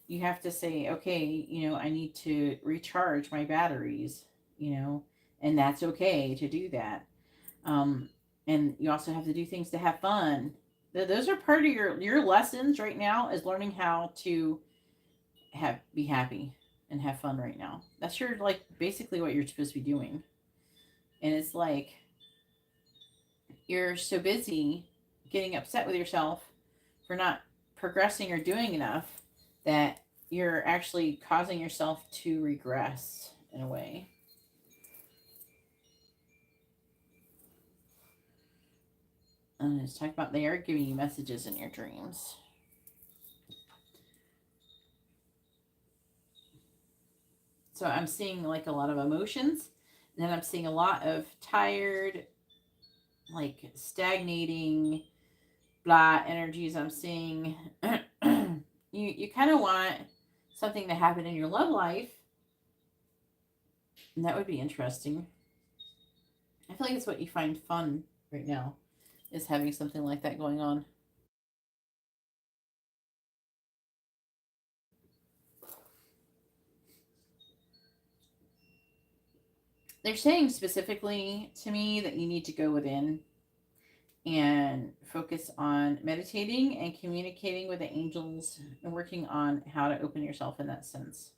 You have to say, okay, I need to recharge my batteries, and that's okay to do that. And you also have to do things to have fun. Those are part of your lessons right now, is learning how to be happy and have fun right now. That's basically what you're supposed to be doing. And it's like you're so busy getting upset with yourself for not progressing or doing enough that you're actually causing yourself to regress in a way. And let's talk about, they are giving you messages in your dreams. So I'm seeing like a lot of emotions. And then I'm seeing a lot of tired, like stagnating, blah energies. I'm seeing you kind of want something to happen in your love life. And that would be interesting. I feel like it's what you find fun right now, is having something like that going on. They're saying specifically to me that you need to go within and focus on meditating and communicating with the angels and working on how to open yourself in that sense.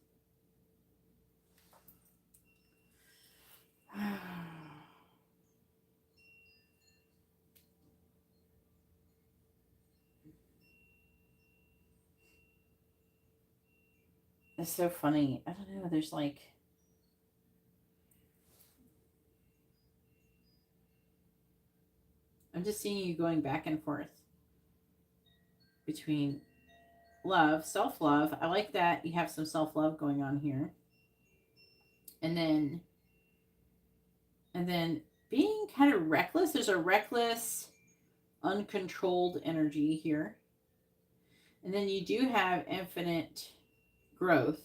It's so funny. I don't know. There's like, I'm just seeing you going back and forth between love, self-love. I like that you have some self-love going on here. And then being kind of reckless. There's a reckless, uncontrolled energy here. And then you do have infinite growth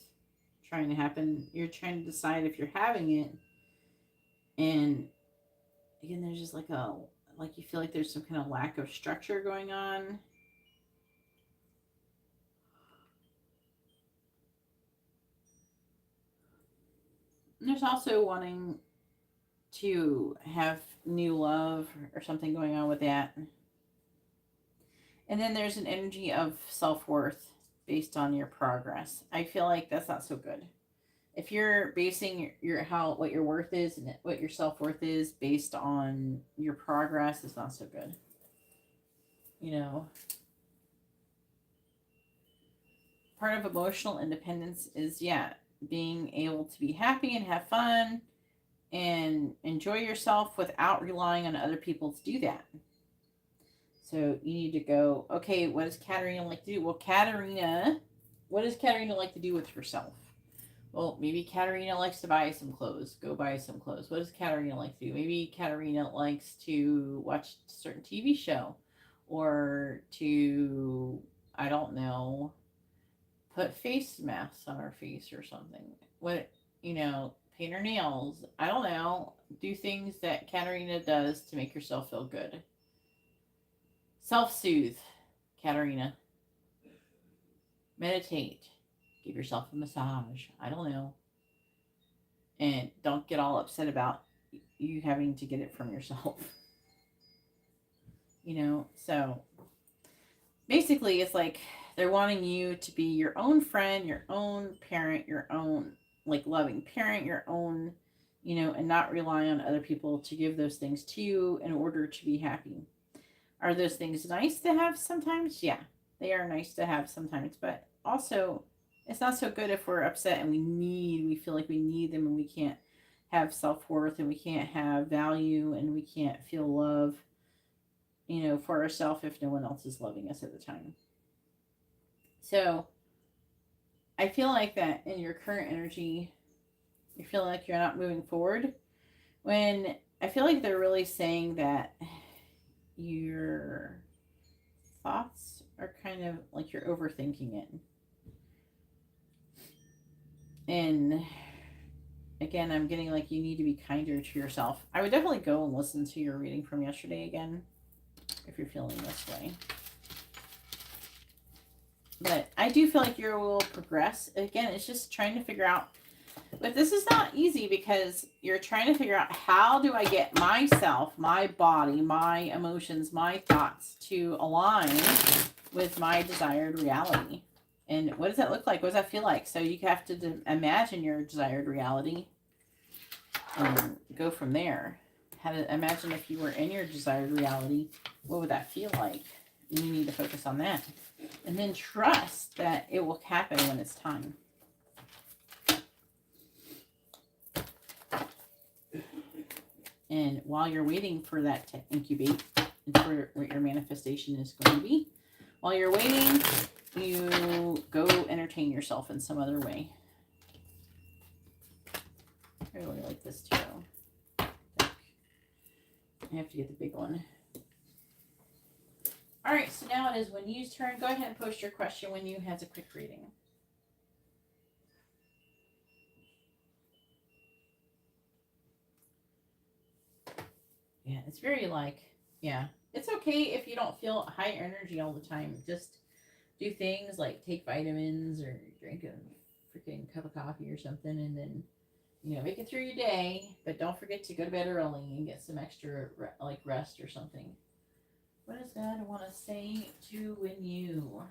trying to happen. You're trying to decide if you're having it. And again, there's just like you feel like there's some kind of lack of structure going on. And there's also wanting to have new love or something going on with that. And then there's an energy of self-worth based on your progress. I feel like that's not so good. If you're basing what your worth is and what your self-worth is based on your progress, it's not so good. Part of emotional independence is, being able to be happy and have fun and enjoy yourself without relying on other people to do that. So you need to go, okay, what does Katarina like to do? Well, what does Katarina like to do with herself? Well, maybe Katarina likes to buy some clothes. Go buy some clothes. What does Katarina like to do? Maybe Katarina likes to watch a certain TV show. or to, I don't know, put face masks on her face or something. What, paint her nails. I don't know. Do things that Katarina does to make yourself feel good. Self-soothe, Katarina. Meditate. Give yourself a massage. I don't know. And don't get all upset about you having to get it from yourself. So basically it's like they're wanting you to be your own friend, your own parent, your own loving parent, your own, and not rely on other people to give those things to you in order to be happy. Are those things nice to have sometimes? Yeah, they are nice to have sometimes, but also it's not so good if we're upset and we feel like we need them and we can't have self-worth and we can't have value and we can't feel love, for ourselves if no one else is loving us at the time. So I feel like that in your current energy, you feel like you're not moving forward, when I feel like they're really saying that your thoughts are kind of like you're overthinking it. And again, I'm getting like you need to be kinder to yourself. I would definitely go and listen to your reading from yesterday again if you're feeling this way. But I do feel like you will progress. Again, it's just trying to figure out. But this is not easy because you're trying to figure out, how do I get myself, my body, my emotions, my thoughts to align with my desired reality. And what does that look like? What does that feel like? So you have to imagine your desired reality and go from there. How to imagine if you were in your desired reality, what would that feel like? And you need to focus on that. And then trust that it will happen when it's time. And while you're waiting for that to incubate, and for what your manifestation is going to be, while you're waiting, you go entertain yourself in some other way. I really like this tarot. I have to get the big one. All right, so now it is Wenyu's turn. Go ahead and post your question. Wenyu has a quick reading. Yeah, it's very it's okay if you don't feel high energy all the time. Just do things like take vitamins or drink a freaking cup of coffee or something, and then, make it through your day. But don't forget to go to bed early and get some extra rest or something. What does God want to say to Wenyu?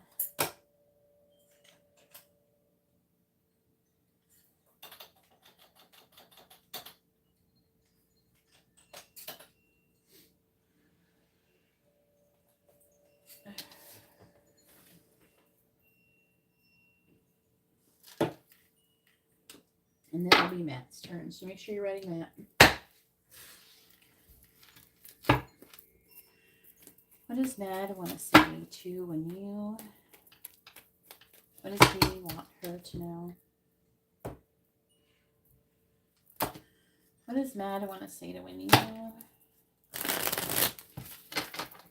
And then it'll be Matt's turn. So make sure you're ready, Matt. What does Matt want to say to Wenyu? What does he want her to know? What does Matt want to say to Wenyu?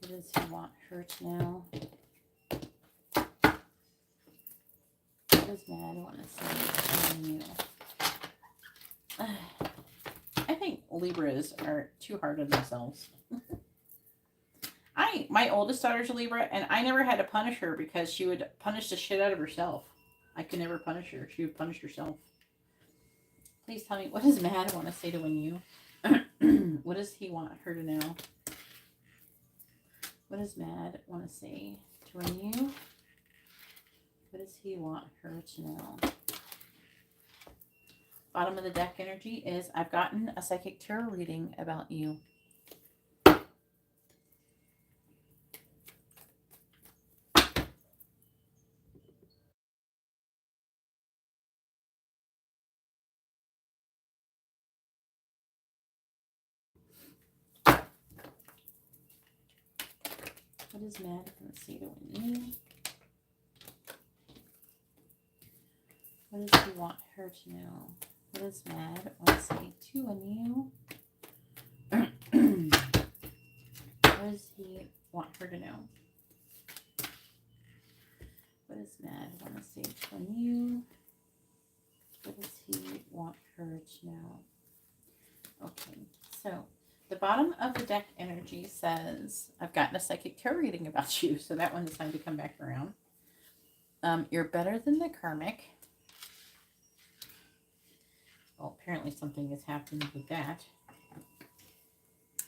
What does he want her to know? What does Matt want to say to Wenyu? I think Libras are too hard on themselves. My oldest daughter's a Libra, and I never had to punish her because she would punish the shit out of herself. I could never punish her. She would punish herself. Please tell me, what does Matt want to say to Wenyu? What does he want her to know? What does Matt want to say to Wenyu? What does he want her to know? Bottom of the deck energy is, I've gotten a psychic tarot reading about you. What is Matt going to say to Wenyu? What does he want her to know? What does Matt want to say to Wenyu? What does he want her to know? What does Mad want to say from you? What does he want her to know? Okay, so the bottom of the deck energy says, I've gotten a psychic tarot reading about you, so that one decided to come back around. You're better than the karmic. Well, apparently something has happened with that.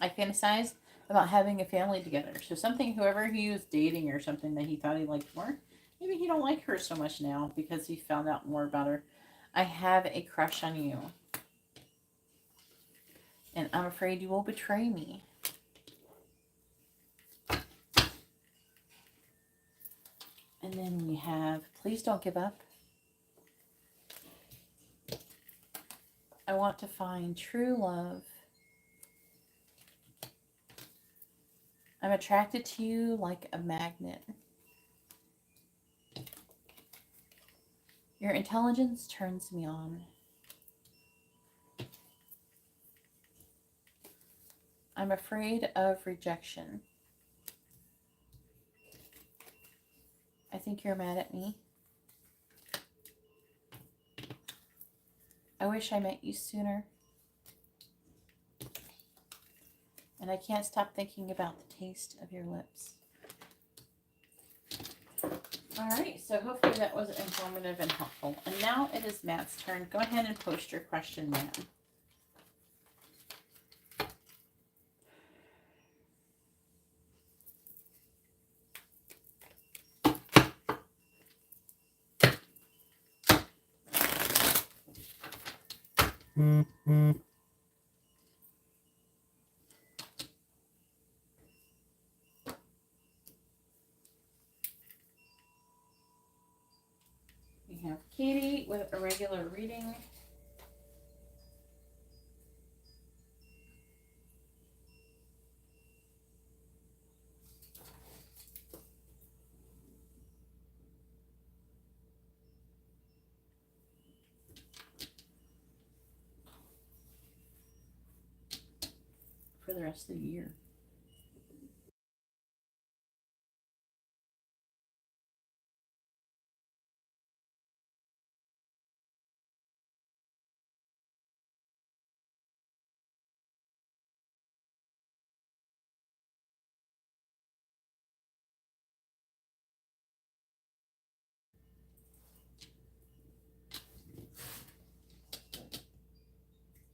I fantasized about having a family together. So something, whoever he was dating or something that he thought he liked more, maybe he don't like her so much now because he found out more about her. I have a crush on you. And I'm afraid you will betray me. And then we have, please don't give up. I want to find true love. I'm attracted to you like a magnet. Your intelligence turns me on. I'm afraid of rejection. I think you're mad at me. I wish I met you sooner. And I can't stop thinking about the taste of your lips. All right, so hopefully that was informative and helpful. And now it is Matt's turn. Go ahead and post your question, Matt. We have Katie with a regular reading. For the rest of the year.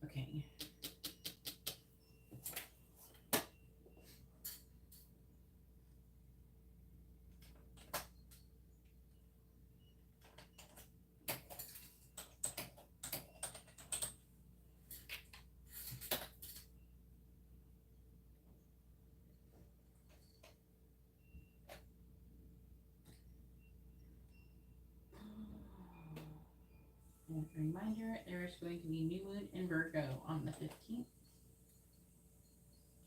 Okay. And a reminder, there is going to be new moon in Virgo on the 15th.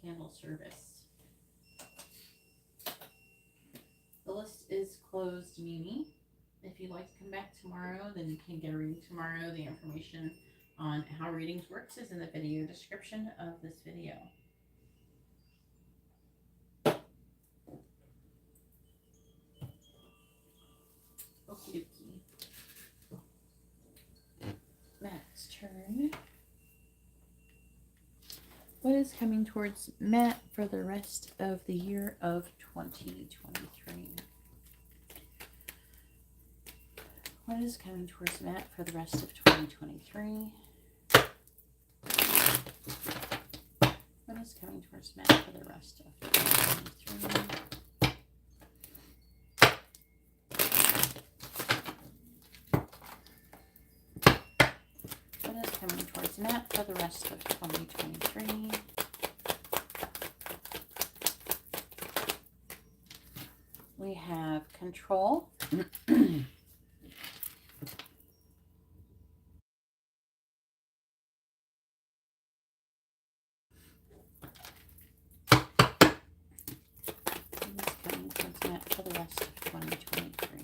Candle service. The list is closed, Mimi. If you'd like to come back tomorrow, then you can get a reading tomorrow. The information on how readings works is in the video description of this video. Okie dokie. Matt's turn. What is coming towards Matt for the rest of the year of 2023? What is coming towards Matt for the rest of 2023? What is coming towards Matt for the rest of 2023? What is coming towards Matt for the rest of 2023? We have control. For the rest of 2023.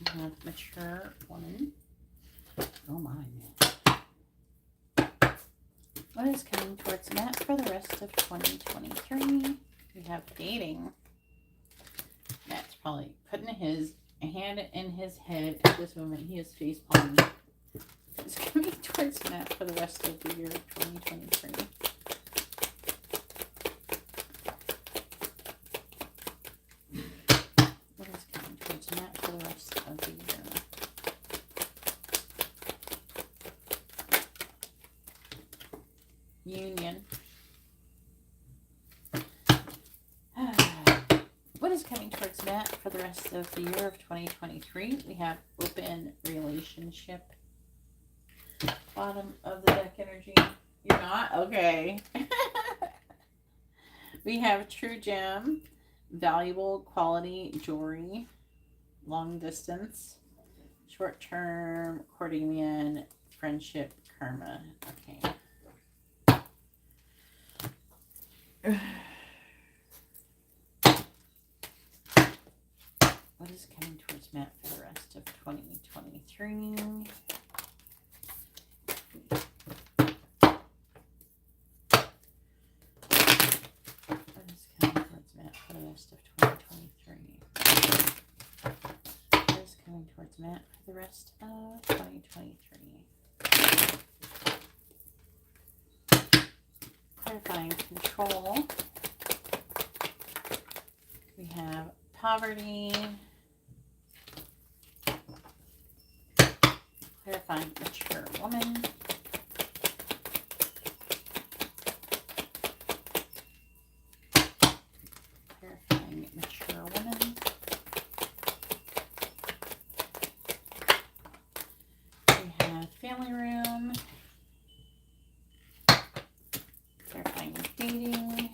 We have mature woman. Oh my. What is coming towards Matt for the rest of 2023? We have dating. Matt's probably putting his hand in his head at this moment. He is face palming. It's coming towards Matt for the rest of the year of 2023. What is coming towards Matt for the rest of the year? Union. What is coming towards Matt for the rest of the year of 2023? We have open relationship. Bottom of the deck energy. You're not? Okay. We have true gem, valuable quality jewelry, long distance, short term, courting man, friendship, karma. Okay. What is coming towards Matt for the rest of 2023? What is coming towards Matt for the rest of 2023? What is coming towards Matt for the rest of 2023? Clarifying control. We have poverty. Clarifying mature woman. Clarifying mature woman. We have family room. Clarifying dating.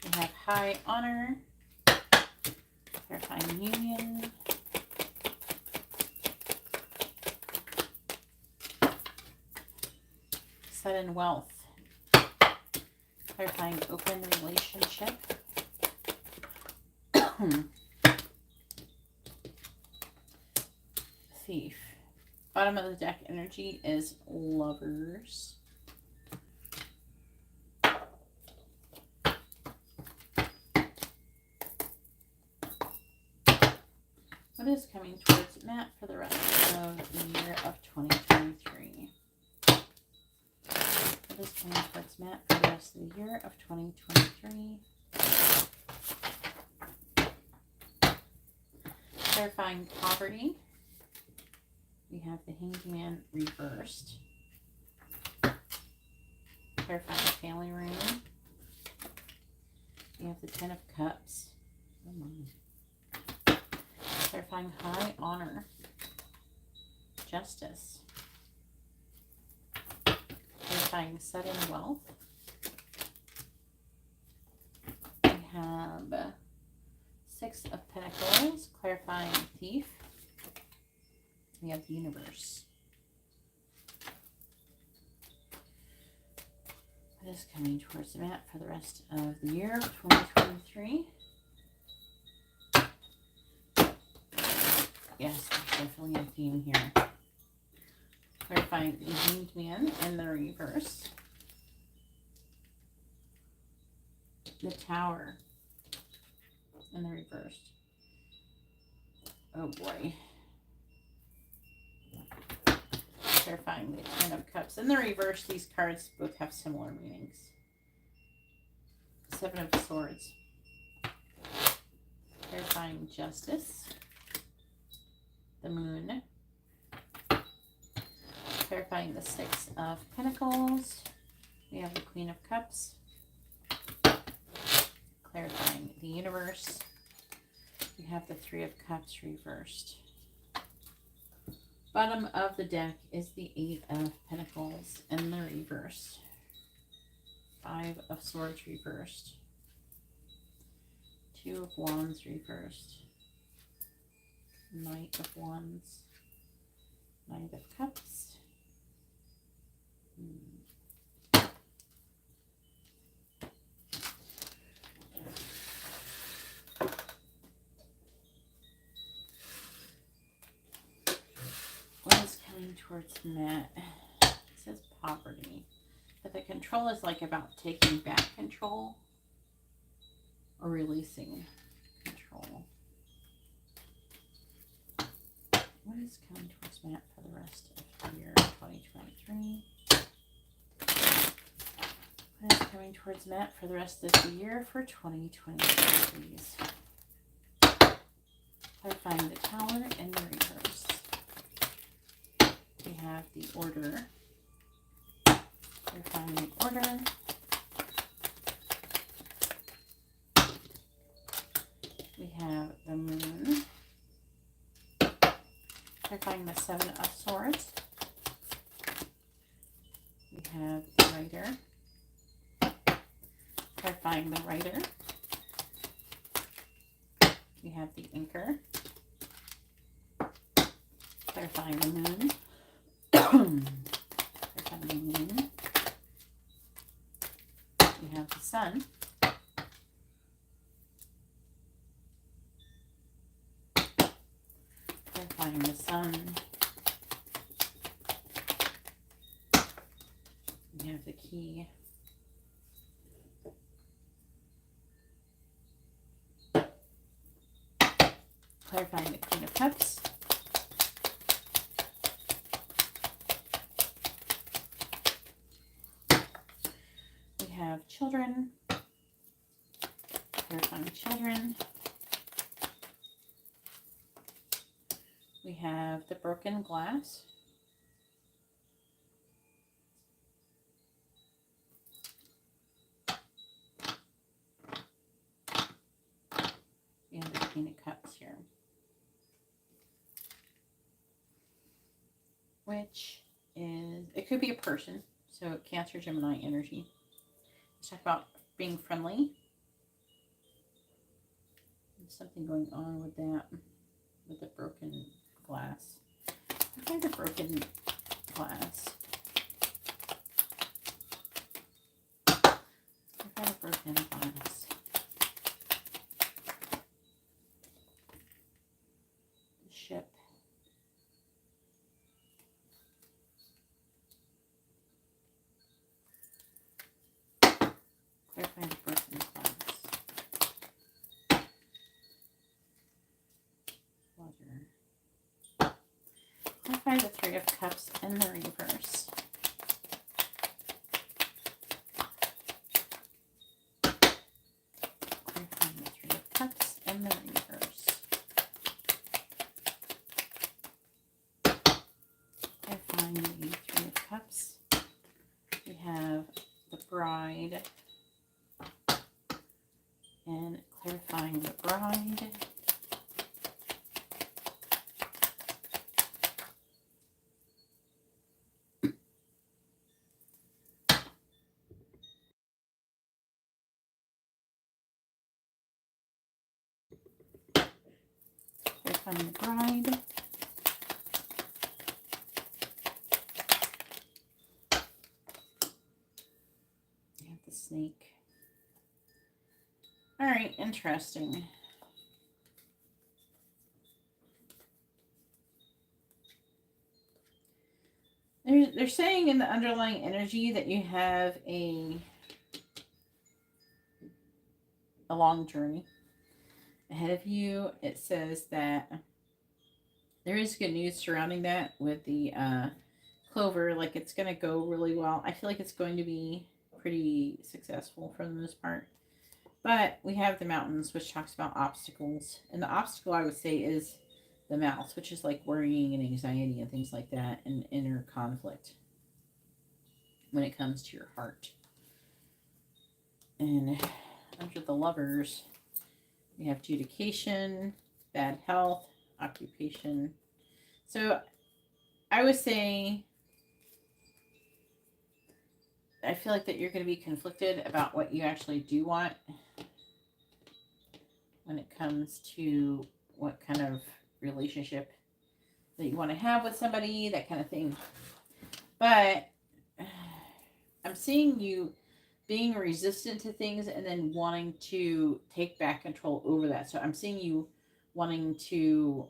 We have high honor. Clarifying union. Sudden wealth. Clarifying open relationship. Thief. Bottom of the deck energy is lovers. What is coming towards Matt for the rest of the year of 2023? What is coming towards Matt for the rest of the year of 2023? Clarifying poverty. We have the Hanged Man reversed. Clarifying family room. We have the Ten of Cups. Oh my. Clarifying high honor. Justice. Clarifying sudden wealth. We have Six of Pentacles. Clarifying thief. We have the universe. What is coming towards the Matt for the rest of the year of 2023? Yes, there's definitely a theme here. Clarifying the Hanged Man in the reverse. The Tower in the reverse. Oh boy. Clarifying the Ten of Cups. In the reverse, these cards both have similar meanings. Seven of Swords. Clarifying justice. The Moon. Clarifying the Six of Pentacles. We have the Queen of Cups. Clarifying the Universe. We have the Three of Cups reversed. Bottom of the deck is the Eight of Pentacles in the reverse. Five of Swords reversed. Two of Wands reversed. Knight of Wands. Knight of Cups. What is coming towards Matt? It says poverty. But the control is like about taking back control or releasing control. What is coming towards Matt for the rest of the year 2023? What is coming towards Matt for the rest of the year for 2023, please? Clarifying the Tower and the reverse. We have the Order. Clarifying the Order. We have the Moon. Clarifying the Seven of Swords. We have the Rider. Clarifying the Rider. We have the Anchor. Clarifying the Moon. Clarifying the Moon. We have the Sun. Clarifying the Sun. We have the Key. Clarifying the Queen of Cups. We have Children. Clarifying Children. We have the Broken Glass. We have the Queen of Cups here. Which is, it could be a person. So Cancer, Gemini energy. Let's talk about being friendly. There's something going on with that, with the broken glass. I find the broken glass. I find a broken glass. The Ship. Clarifying the broken glass. Water. Clarify the Three of Cups and the reverse. Clarifying the Three of Cups and the reverse. Clarifying the Three of Cups. We have the Bride. And clarifying the Bride. Clarifying the Bride. We have the Snake. All right, interesting. They're saying in the underlying energy that you have a long journey ahead of you. It says that there is good news surrounding that with the clover. Like, it's going to go really well. I feel like it's going to be pretty successful for the most part. But we have the mountains, which talks about obstacles. And the obstacle, I would say, is the mouth, which is like worrying and anxiety and things like that, and inner conflict when it comes to your heart. And under the Lovers, we have adjudication, bad health, occupation. So I would say, I feel like that you're going to be conflicted about what you actually do want when it comes to what kind of relationship that you want to have with somebody, that kind of thing. But I'm seeing you being resistant to things and then wanting to take back control over that. So I'm seeing you wanting to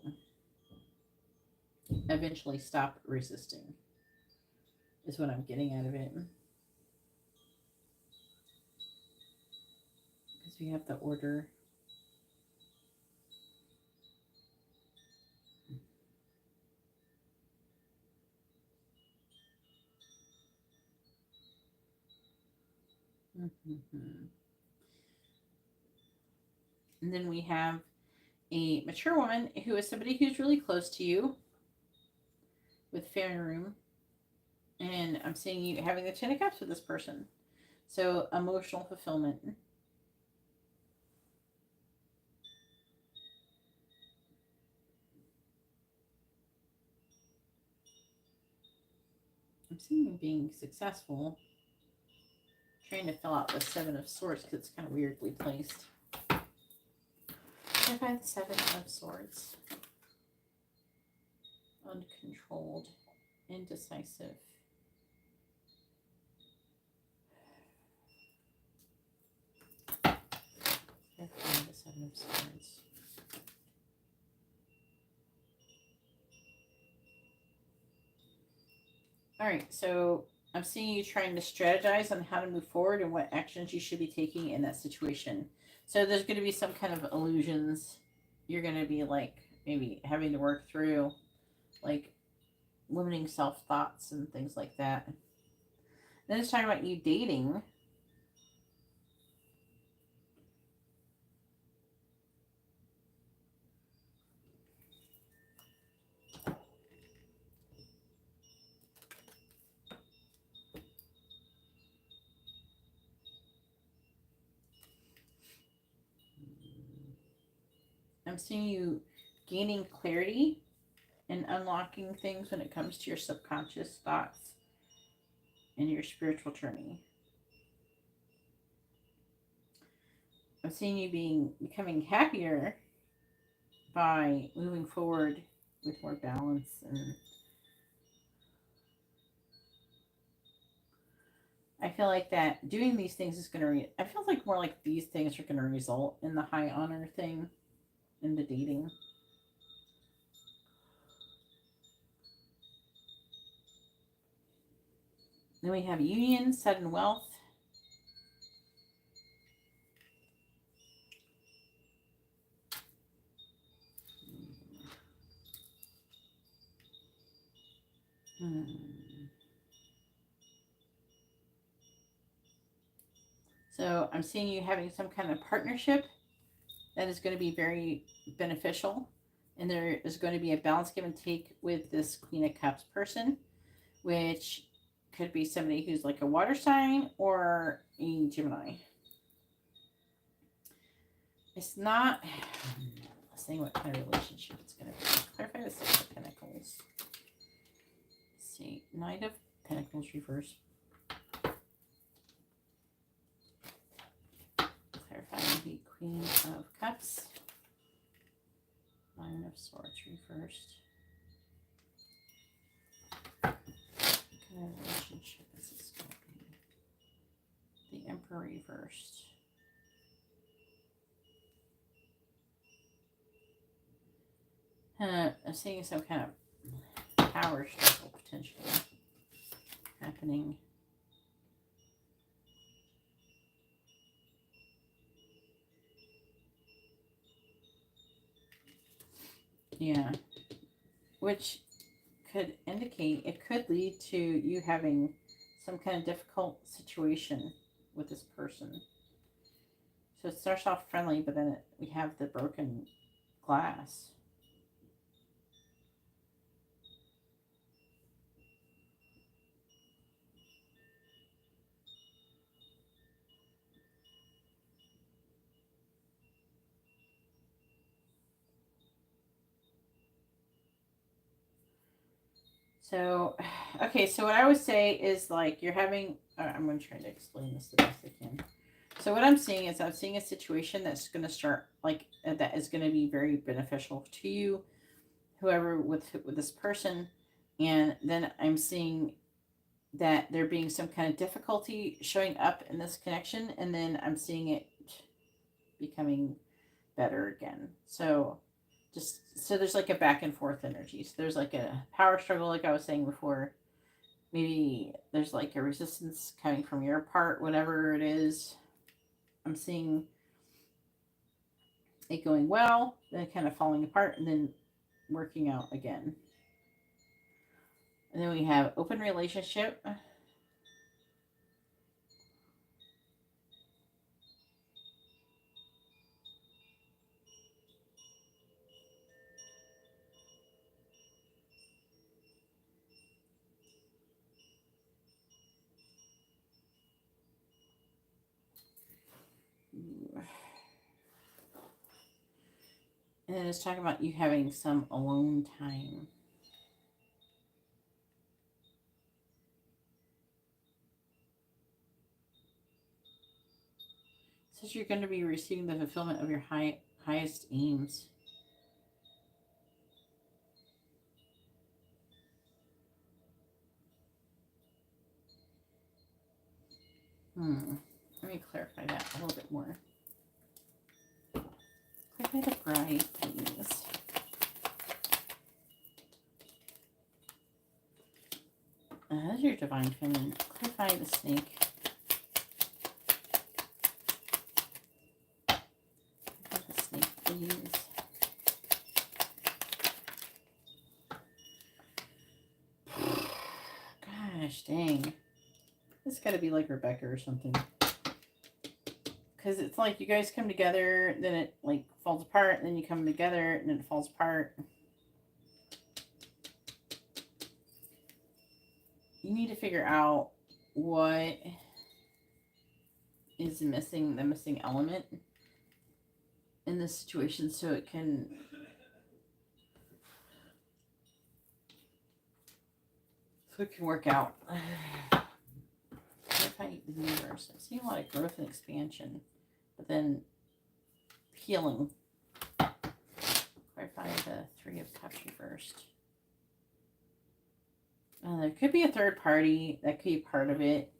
eventually stop resisting, is what I'm getting out of it. Because we have the order. Mm-hmm. And then we have a mature woman who is somebody who's really close to you with family room. And I'm seeing you having the Ten of Cups with this person. So emotional fulfillment. I'm seeing you being successful. Trying to fill out the Seven of Swords because it's kind of weirdly placed. I find the Seven of Swords. Uncontrolled. Indecisive. I find the Seven of Swords. Alright, so I'm seeing you trying to strategize on how to move forward and what actions you should be taking in that situation. So there's going to be some kind of illusions. You're going to be like maybe having to work through, like limiting self thoughts and things like that. Then it's talking about you dating. I'm seeing you gaining clarity and unlocking things when it comes to your subconscious thoughts and your spiritual journey. I'm seeing you becoming happier by moving forward with more balance, and I feel like that doing these things is going to I feel like more like these things are going to result in the high honor thing in the dating. Then we have union, sudden wealth. So I'm seeing you having some kind of partnership that is going to be very beneficial. And there is going to be a balance give and take with this Queen of Cups person, which could be somebody who's like a water sign or a Gemini. It's not saying what kind of relationship it's going to be. Clarify the Six of Pentacles. Let's see. Knight of Pentacles reverse. Clarifying the Queen of Cups. Nine of Swords reversed. What kind of relationship is this going to be? The Emperor reversed. I'm seeing some kind of power struggle potentially happening. Yeah. Which could indicate, it could lead to you having some kind of difficult situation with this person. So it starts off friendly, but then we have the broken glass. So, okay, so what I would say is like you're having, I'm going to try to explain this the best I can. So what I'm seeing is I'm seeing a situation that's going to start like that is going to be very beneficial to you, whoever with this person, and then I'm seeing that there being some kind of difficulty showing up in this connection, and then I'm seeing it becoming better again. So Just so there's like a back and forth energy. So there's like a power struggle, like I was saying before. Maybe there's like a resistance coming from your part, whatever it is. I'm seeing it going well, then kind of falling apart, and then working out again. And then we have open relationship. And then it's talking about you having some alone time. It says you're going to be receiving the fulfillment of your highest aims. Let me clarify that a little bit more. Clarify the bride, please. That's your divine feminine. Clarify the snake. Clarify the snake, please. Gosh, dang. This got to be like Rebecca or something. Because it's like you guys come together, then it like falls apart, and then you come together, and then it falls apart. You need to figure out what is missing, the missing element in this situation, so it can work out. Clarify the universe. I'm seeing a lot of growth and expansion, but then healing. Clarify the Three of Cups reversed. There could be a third party that could be part of it.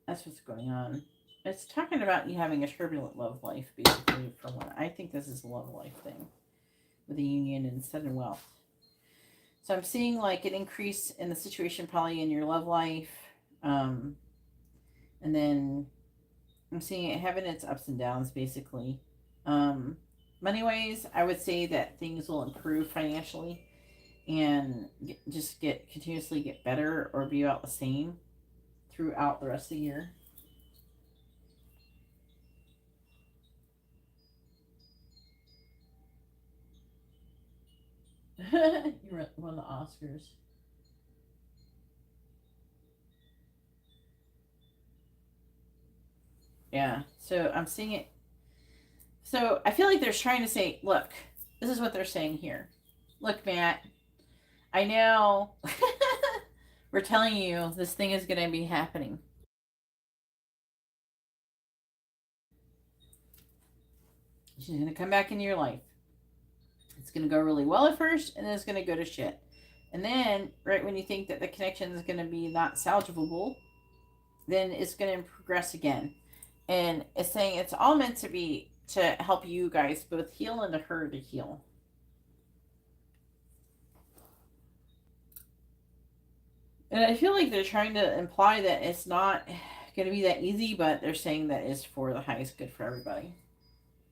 That's what's going on. It's talking about you having a turbulent love life, basically, for one. I think this is a love life thing with a union and sudden wealth. So I'm seeing like an increase in the situation probably in your love life. And then I'm seeing it having its ups and downs, basically. Money ways, I would say that things will improve financially and continuously get better or be about the same throughout the rest of the year. You won the Oscars. Yeah, so I'm seeing it. So I feel like they're trying to say, look, this is what they're saying here. Look, Matt, I know we're telling you this thing is going to be happening. She's going to come back into your life. It's going to go really well at first, and then it's going to go to shit. And then, right when you think that the connection is going to be not salvageable, then it's going to progress again. And it's saying it's all meant to be to help you guys both heal and to her to heal. And I feel like they're trying to imply that it's not going to be that easy, but they're saying that it's for the highest good for everybody.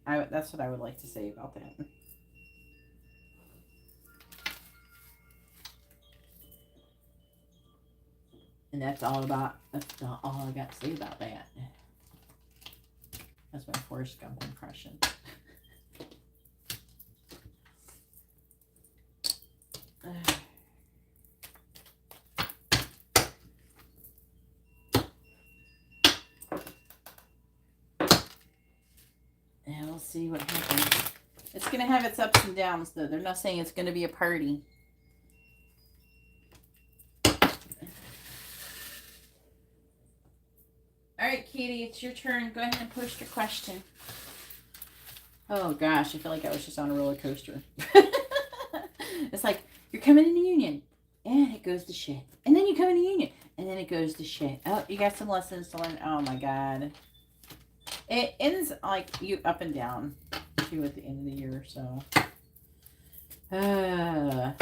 That's what I would like to say about that. And that's all I got to say about that. That's my Forrest Gump impression. And we'll see what happens. It's going to have its ups and downs, though. They're not saying it's going to be a party. All right, Katie, it's your turn. Go ahead and post your question. Oh, gosh. I feel like I was just on a roller coaster. It's like, you're coming into union, and it goes to shit. And then you come into union, and then it goes to shit. Oh, you got some lessons to learn. Oh, my God. It ends like you up and down too at the end of the year, so. Yeah.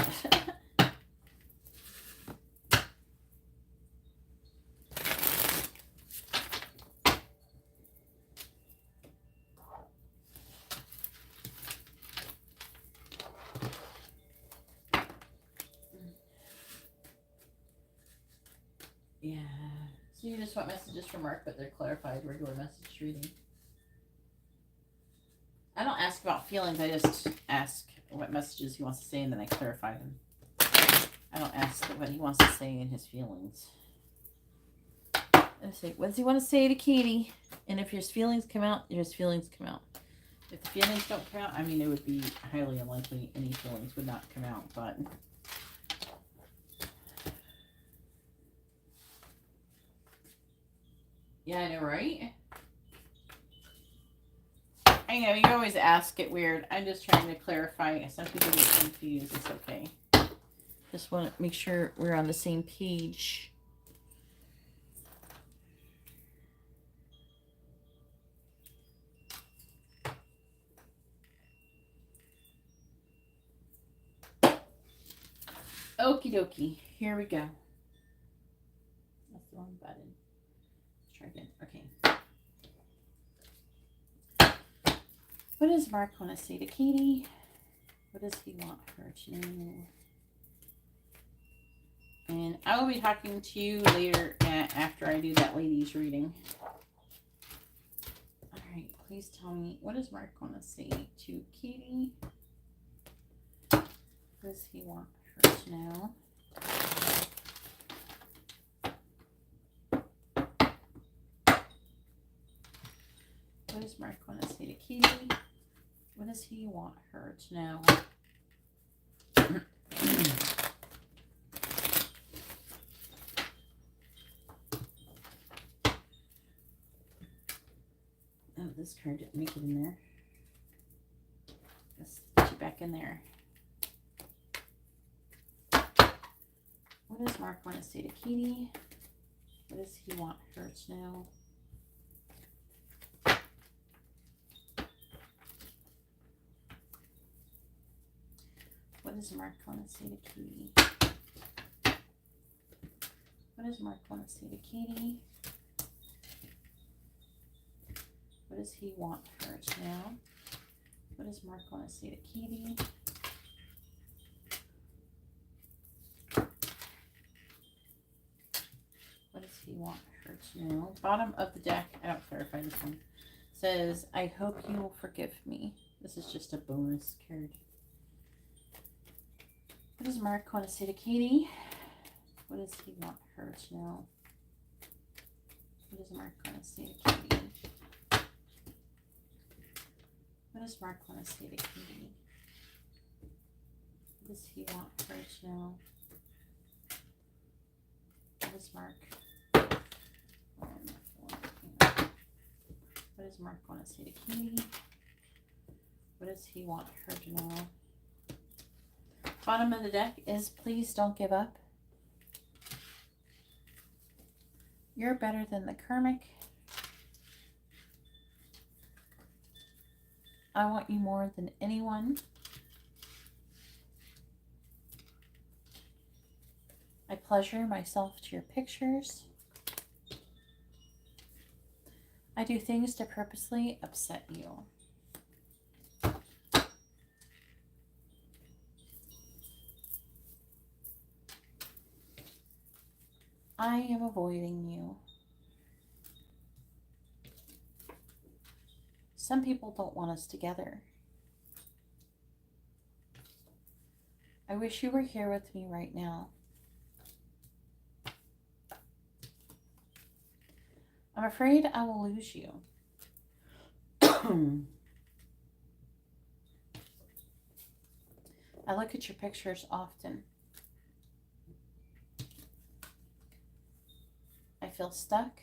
So you just want messages from Mark, but they're clarified regular message reading. I don't ask about feelings. I just ask what messages he wants to say, and then I clarify them. I don't ask what he wants to say in his feelings. I say, what does he want to say to Katie? And if his feelings come out, his feelings come out. If the feelings don't come out, I mean, it would be highly unlikely any feelings would not come out, but... Yeah, I know, right? I know, you always ask it weird. I'm just trying to clarify. Some people get confused. It's okay. Just want to make sure we're on the same page. Okie dokie. Here we go. That's the wrong button. Let's try again. Okay. What does Mark want to say to Katie? What does he want her to know? And I will be talking to you later after I do that ladies reading. Alright, please tell me, what does Mark want to say to Katie? What does he want her to know? What does Mark want to say to Katie? What does he want her to know? Oh, this card didn't make it in there. Let's get you back in there. What does Mark want to say to Katie? What does he want her to know? What does Mark want to say to Katie? What does Mark want to say to Katie? What does he want her to know? What does Mark want to say to Katie? What does he want her to know? Bottom of the deck, I don't clarify this one, says, I hope you will forgive me. This is just a bonus card. What does Mark want to say to Katie? What does he want her to know? What does Mark want to say to Katie? What does Mark want to say to Katie? What does he want her to know? What does Mark? What does Mark want to say to Katie? What does he want her to know? Bottom of the deck is please don't give up. You're better than the karmic. I want you more than anyone. I pleasure myself to your pictures. I do things to purposely upset you. I am avoiding you. Some people don't want us together. I wish you were here with me right now. I'm afraid I will lose you. I look at your pictures often. I feel stuck.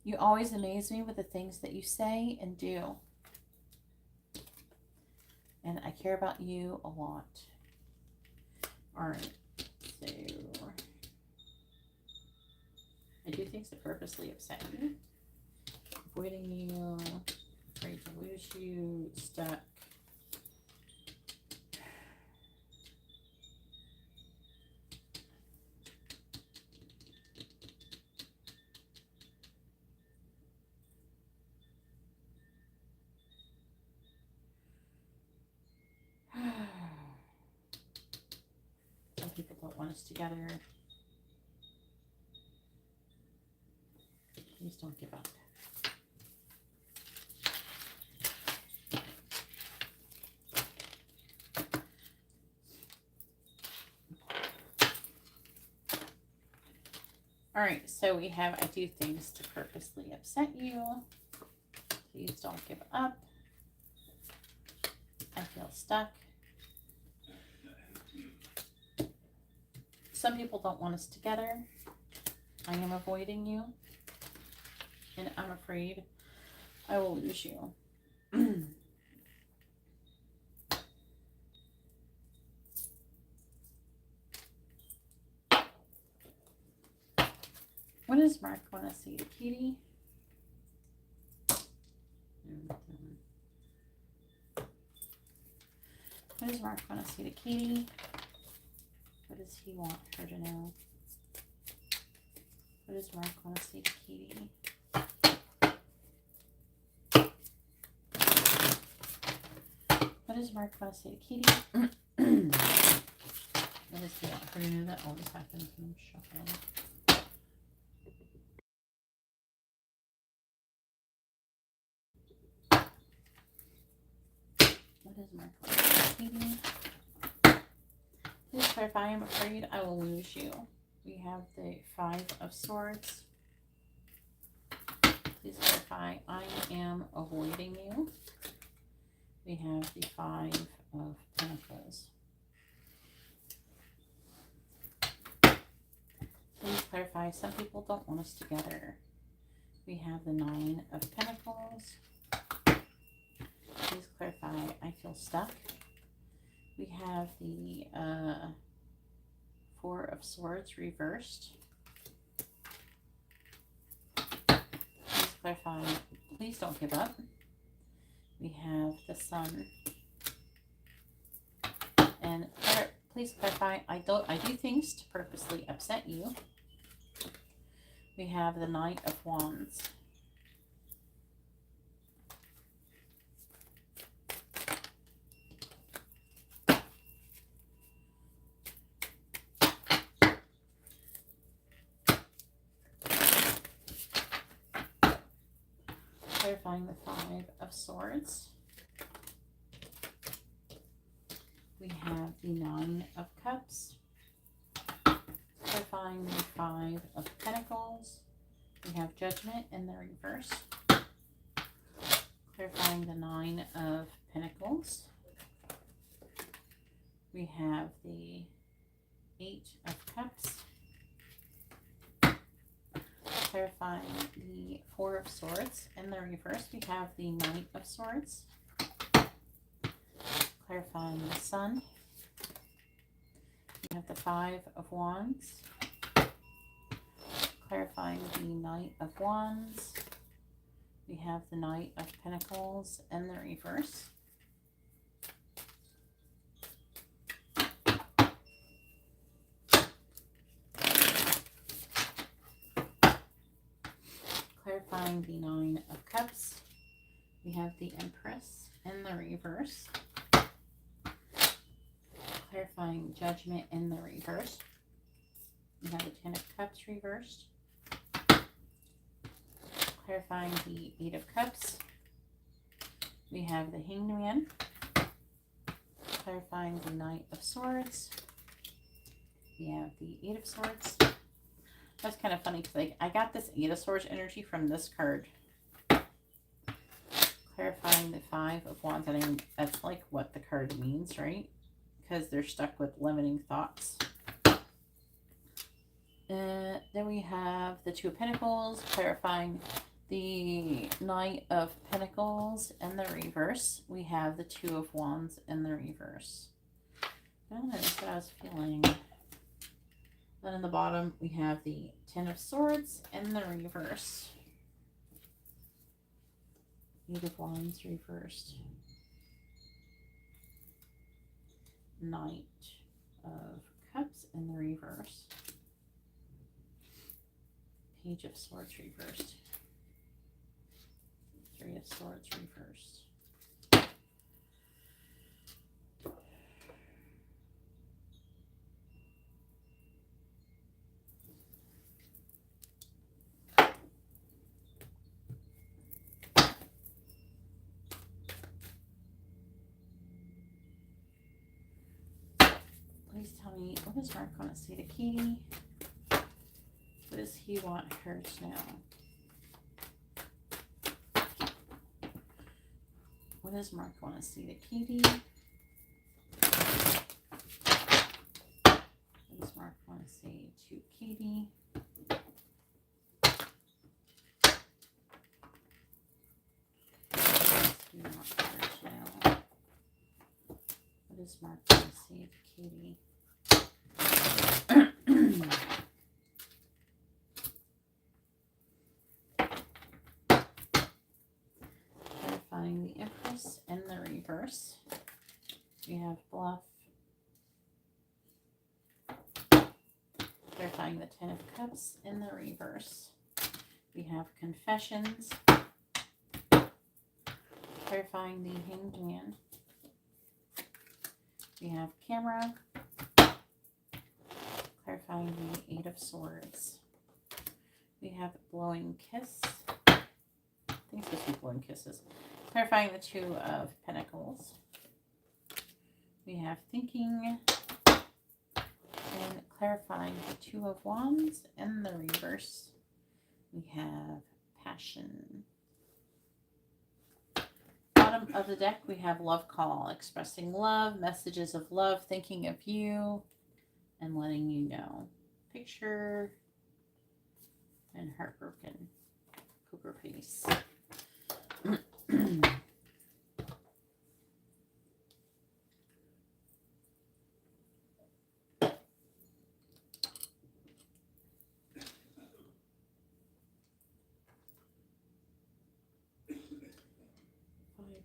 You always amaze me with the things that you say and do. And I care about you a lot. All right, so I do things to purposely upset you. Avoiding you. Afraid to lose you. Stuck. Some people don't want us together. Please don't give up. Alright, so we have I do things to purposely upset you. Please don't give up. I feel stuck. Some people don't want us together. I am avoiding you. And I'm afraid I will lose you. What does Mark want to say to Katie? What does Mark want to say to Katie? What does he want her to know? What does Mark want to say to Katie? What does Mark want to say to Katie? What does he want her to know? That always happens when I'm shuffling. What does Mark want to say to Katie? Please clarify, I'm afraid I will lose you. We have the 5 of Swords. Please clarify, I am avoiding you. We have the 5 of Pentacles. Please clarify, some people don't want us together. We have the 9 of Pentacles. Please clarify, I feel stuck. We have the 4 of Swords reversed. Please clarify, please don't give up. We have the Sun. And please clarify, I do things to purposely upset you. We have the Knight of Wands. Clarifying the 5 of Swords. We have the 9 of Cups. Clarifying the 5 of Pentacles. We have Judgment in the reverse. Clarifying the 9 of Pentacles. We have the 8 of Cups. Clarifying the 4 of Swords in the reverse. We have the Knight of Swords. Clarifying the Sun. We have the 5 of Wands. Clarifying the Knight of Wands. We have the Knight of Pentacles in the reverse. Clarifying the 9 of Cups. We have the Empress in the reverse. Clarifying Judgment in the reverse. We have the 10 of Cups reversed. Clarifying the 8 of Cups. We have the Hanged Man. Clarifying the Knight of Swords. We have the 8 of Swords. That's kind of funny because I got this 8 of Swords energy from this card. Clarifying the 5 of Wands. I mean, that's like what the card means, right? Because they're stuck with limiting thoughts. Then we have the 2 of Pentacles. Clarifying the Knight of Pentacles in the reverse. We have the 2 of Wands in the reverse. I don't know, that's what I was feeling. Then in the bottom, we have the Ten of Swords in the reverse. Eight of Wands reversed. Knight of Cups in the reverse. Page of Swords reversed. Three of Swords reversed. Please tell me, what does Mark want to say to Katie? What does he want her to know? What does Mark want to say to Katie? What does Mark want to say to Katie? What does Mark want to say to Katie? Clarifying the Empress in the reverse. We have Bluff. Clarifying the Ten of Cups in the reverse. We have Confessions. Clarifying the Hanged Man. We have Camera. Clarifying the Eight of Swords. We have Blowing Kiss. I think it's supposed to be Blowing Kisses. Clarifying the Two of Pentacles. We have Thinking. And clarifying the Two of Wands in the reverse. We have Passion. Bottom of the deck, we have Love Call. Expressing love, messages of love, thinking of you, and letting you know. Picture and Heartbroken. Poker face. Five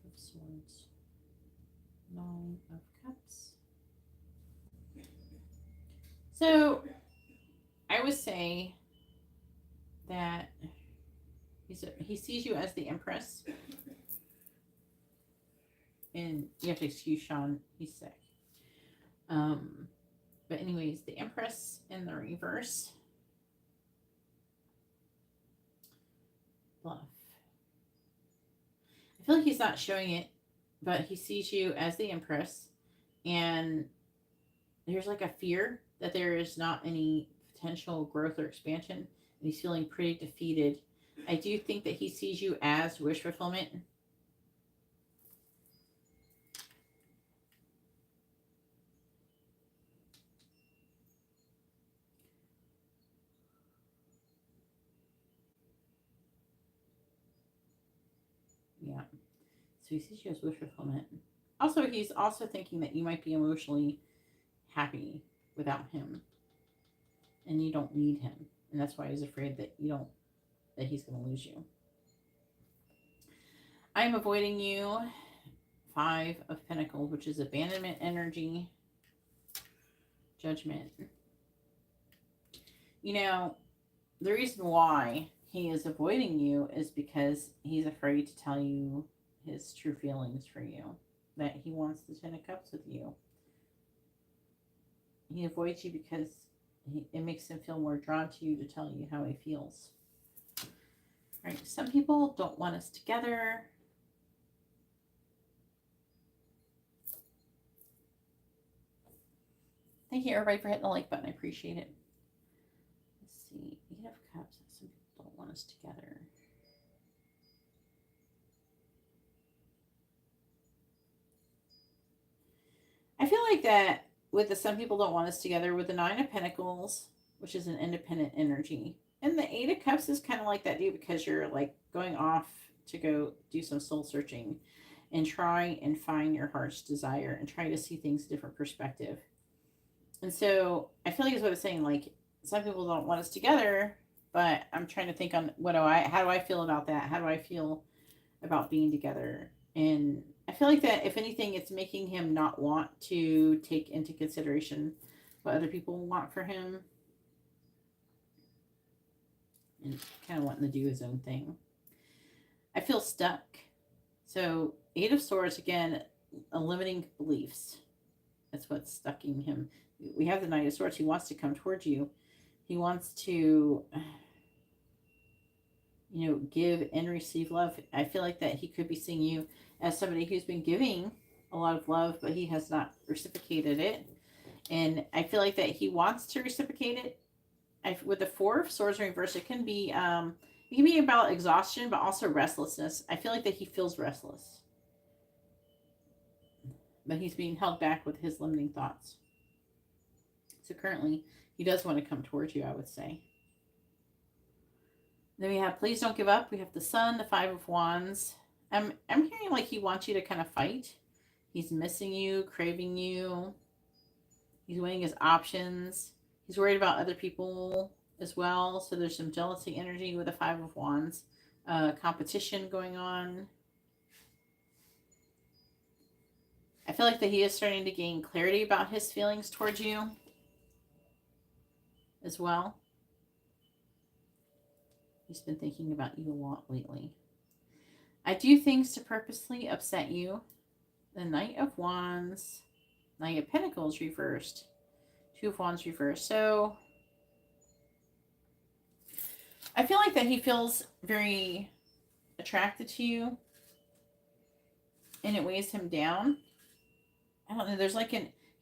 of Swords. Nine of Cups. So, I would say that he sees you as the Empress. And you have to excuse Sean, he's sick. But anyways, the Empress in the reverse. Bluff. I feel like he's not showing it, but he sees you as the Empress, and there's like a fear that there is not any potential growth or expansion, and he's feeling pretty defeated. I do think that he sees you as wish fulfillment. Yeah. So he sees you as wish fulfillment. Also, he's also thinking that you might be emotionally happy without him, and you don't need him, and that's why he's afraid that he's going to lose you. I am avoiding you. Five of Pentacles, which is abandonment energy, Judgment. You know, the reason why he is avoiding you is because he's afraid to tell you his true feelings for you, that he wants the Ten of Cups with you. He avoids you because it makes him feel more drawn to you to tell you how he feels. Right? Some people don't want us together. Thank you, everybody, for hitting the like button. I appreciate it. Let's see. Eight of Cups. Some people don't want us together. I feel like that with the some people don't want us together, with the Nine of Pentacles, which is an independent energy, and the Eight of Cups is kind of like that too, because you're like going off to go do some soul searching and try and find your heart's desire and try to see things different perspective. And so I feel like it's what it's saying, like, some people don't want us together, but I'm trying to think on how do I feel about that? How do I feel about being together? And I feel like that if anything, it's making him not want to take into consideration what other people want for him and kind of wanting to do his own thing. I feel stuck. So 8 of Swords, again, limiting beliefs. That's what's stucking him. We have the Knight of Swords. He wants to come towards you. He wants to, give and receive love. I feel like that he could be seeing you as somebody who's been giving a lot of love, but he has not reciprocated it. And I feel like that he wants to reciprocate it. With the 4 of Swords reverse, it can be about exhaustion, but also restlessness. I feel like that he feels restless, but he's being held back with his limiting thoughts. So currently, he does want to come towards you, I would say. Then we have Please Don't Give Up. We have the Sun, the 5 of Wands. I'm hearing like he wants you to kind of fight. He's missing you, craving you. He's weighing his options. He's worried about other people as well. So there's some jealousy energy with the 5 of Wands. Competition going on. I feel like that he is starting to gain clarity about his feelings towards you as well. He's been thinking about you a lot lately. I do things to purposely upset you. The Knight of Wands. Knight of Pentacles reversed. 2 of Wands reversed. So I feel like that he feels very attracted to you. And it weighs him down. I don't know. There's like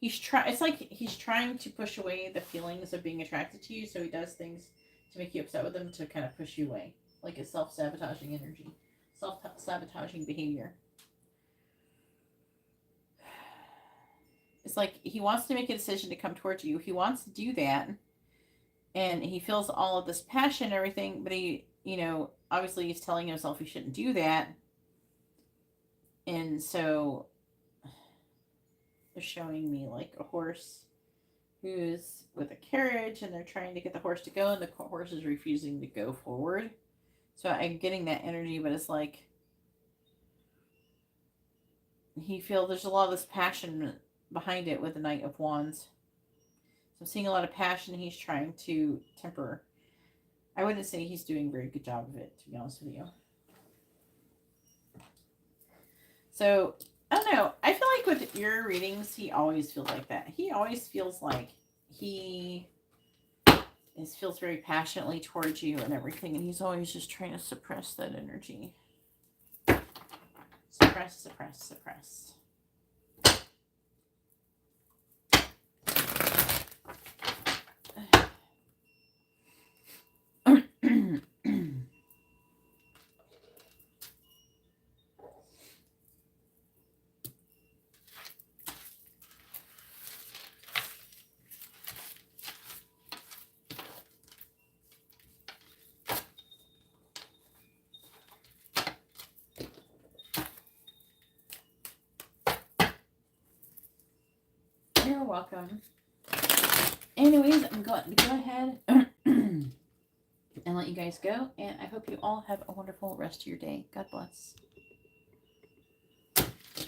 it's like he's trying to push away the feelings of being attracted to you. So he does things to make you upset with him to kind of push you away. Like a self-sabotaging energy. Self-sabotaging behavior. It's like he wants to make a decision to come towards you. He wants to do that. And he feels all of this passion and everything. But he, obviously he's telling himself he shouldn't do that. And so they're showing me like a horse who's with a carriage. And they're trying to get the horse to go. And the horse is refusing to go forward. So I'm getting that energy. But it's like he feels there's a lot of this passion behind it with the Knight of Wands. So I'm seeing a lot of passion he's trying to temper. I wouldn't say he's doing a very good job of it, to be honest with you. So, I don't know. I feel like with your readings, he always feels like that. He always feels like he feels very passionately towards you and everything. And he's always just trying to suppress that energy. Suppress, suppress, suppress. You're welcome. Anyways, I'm going to go ahead and let you guys go. And I hope you all have a wonderful rest of your day. God bless.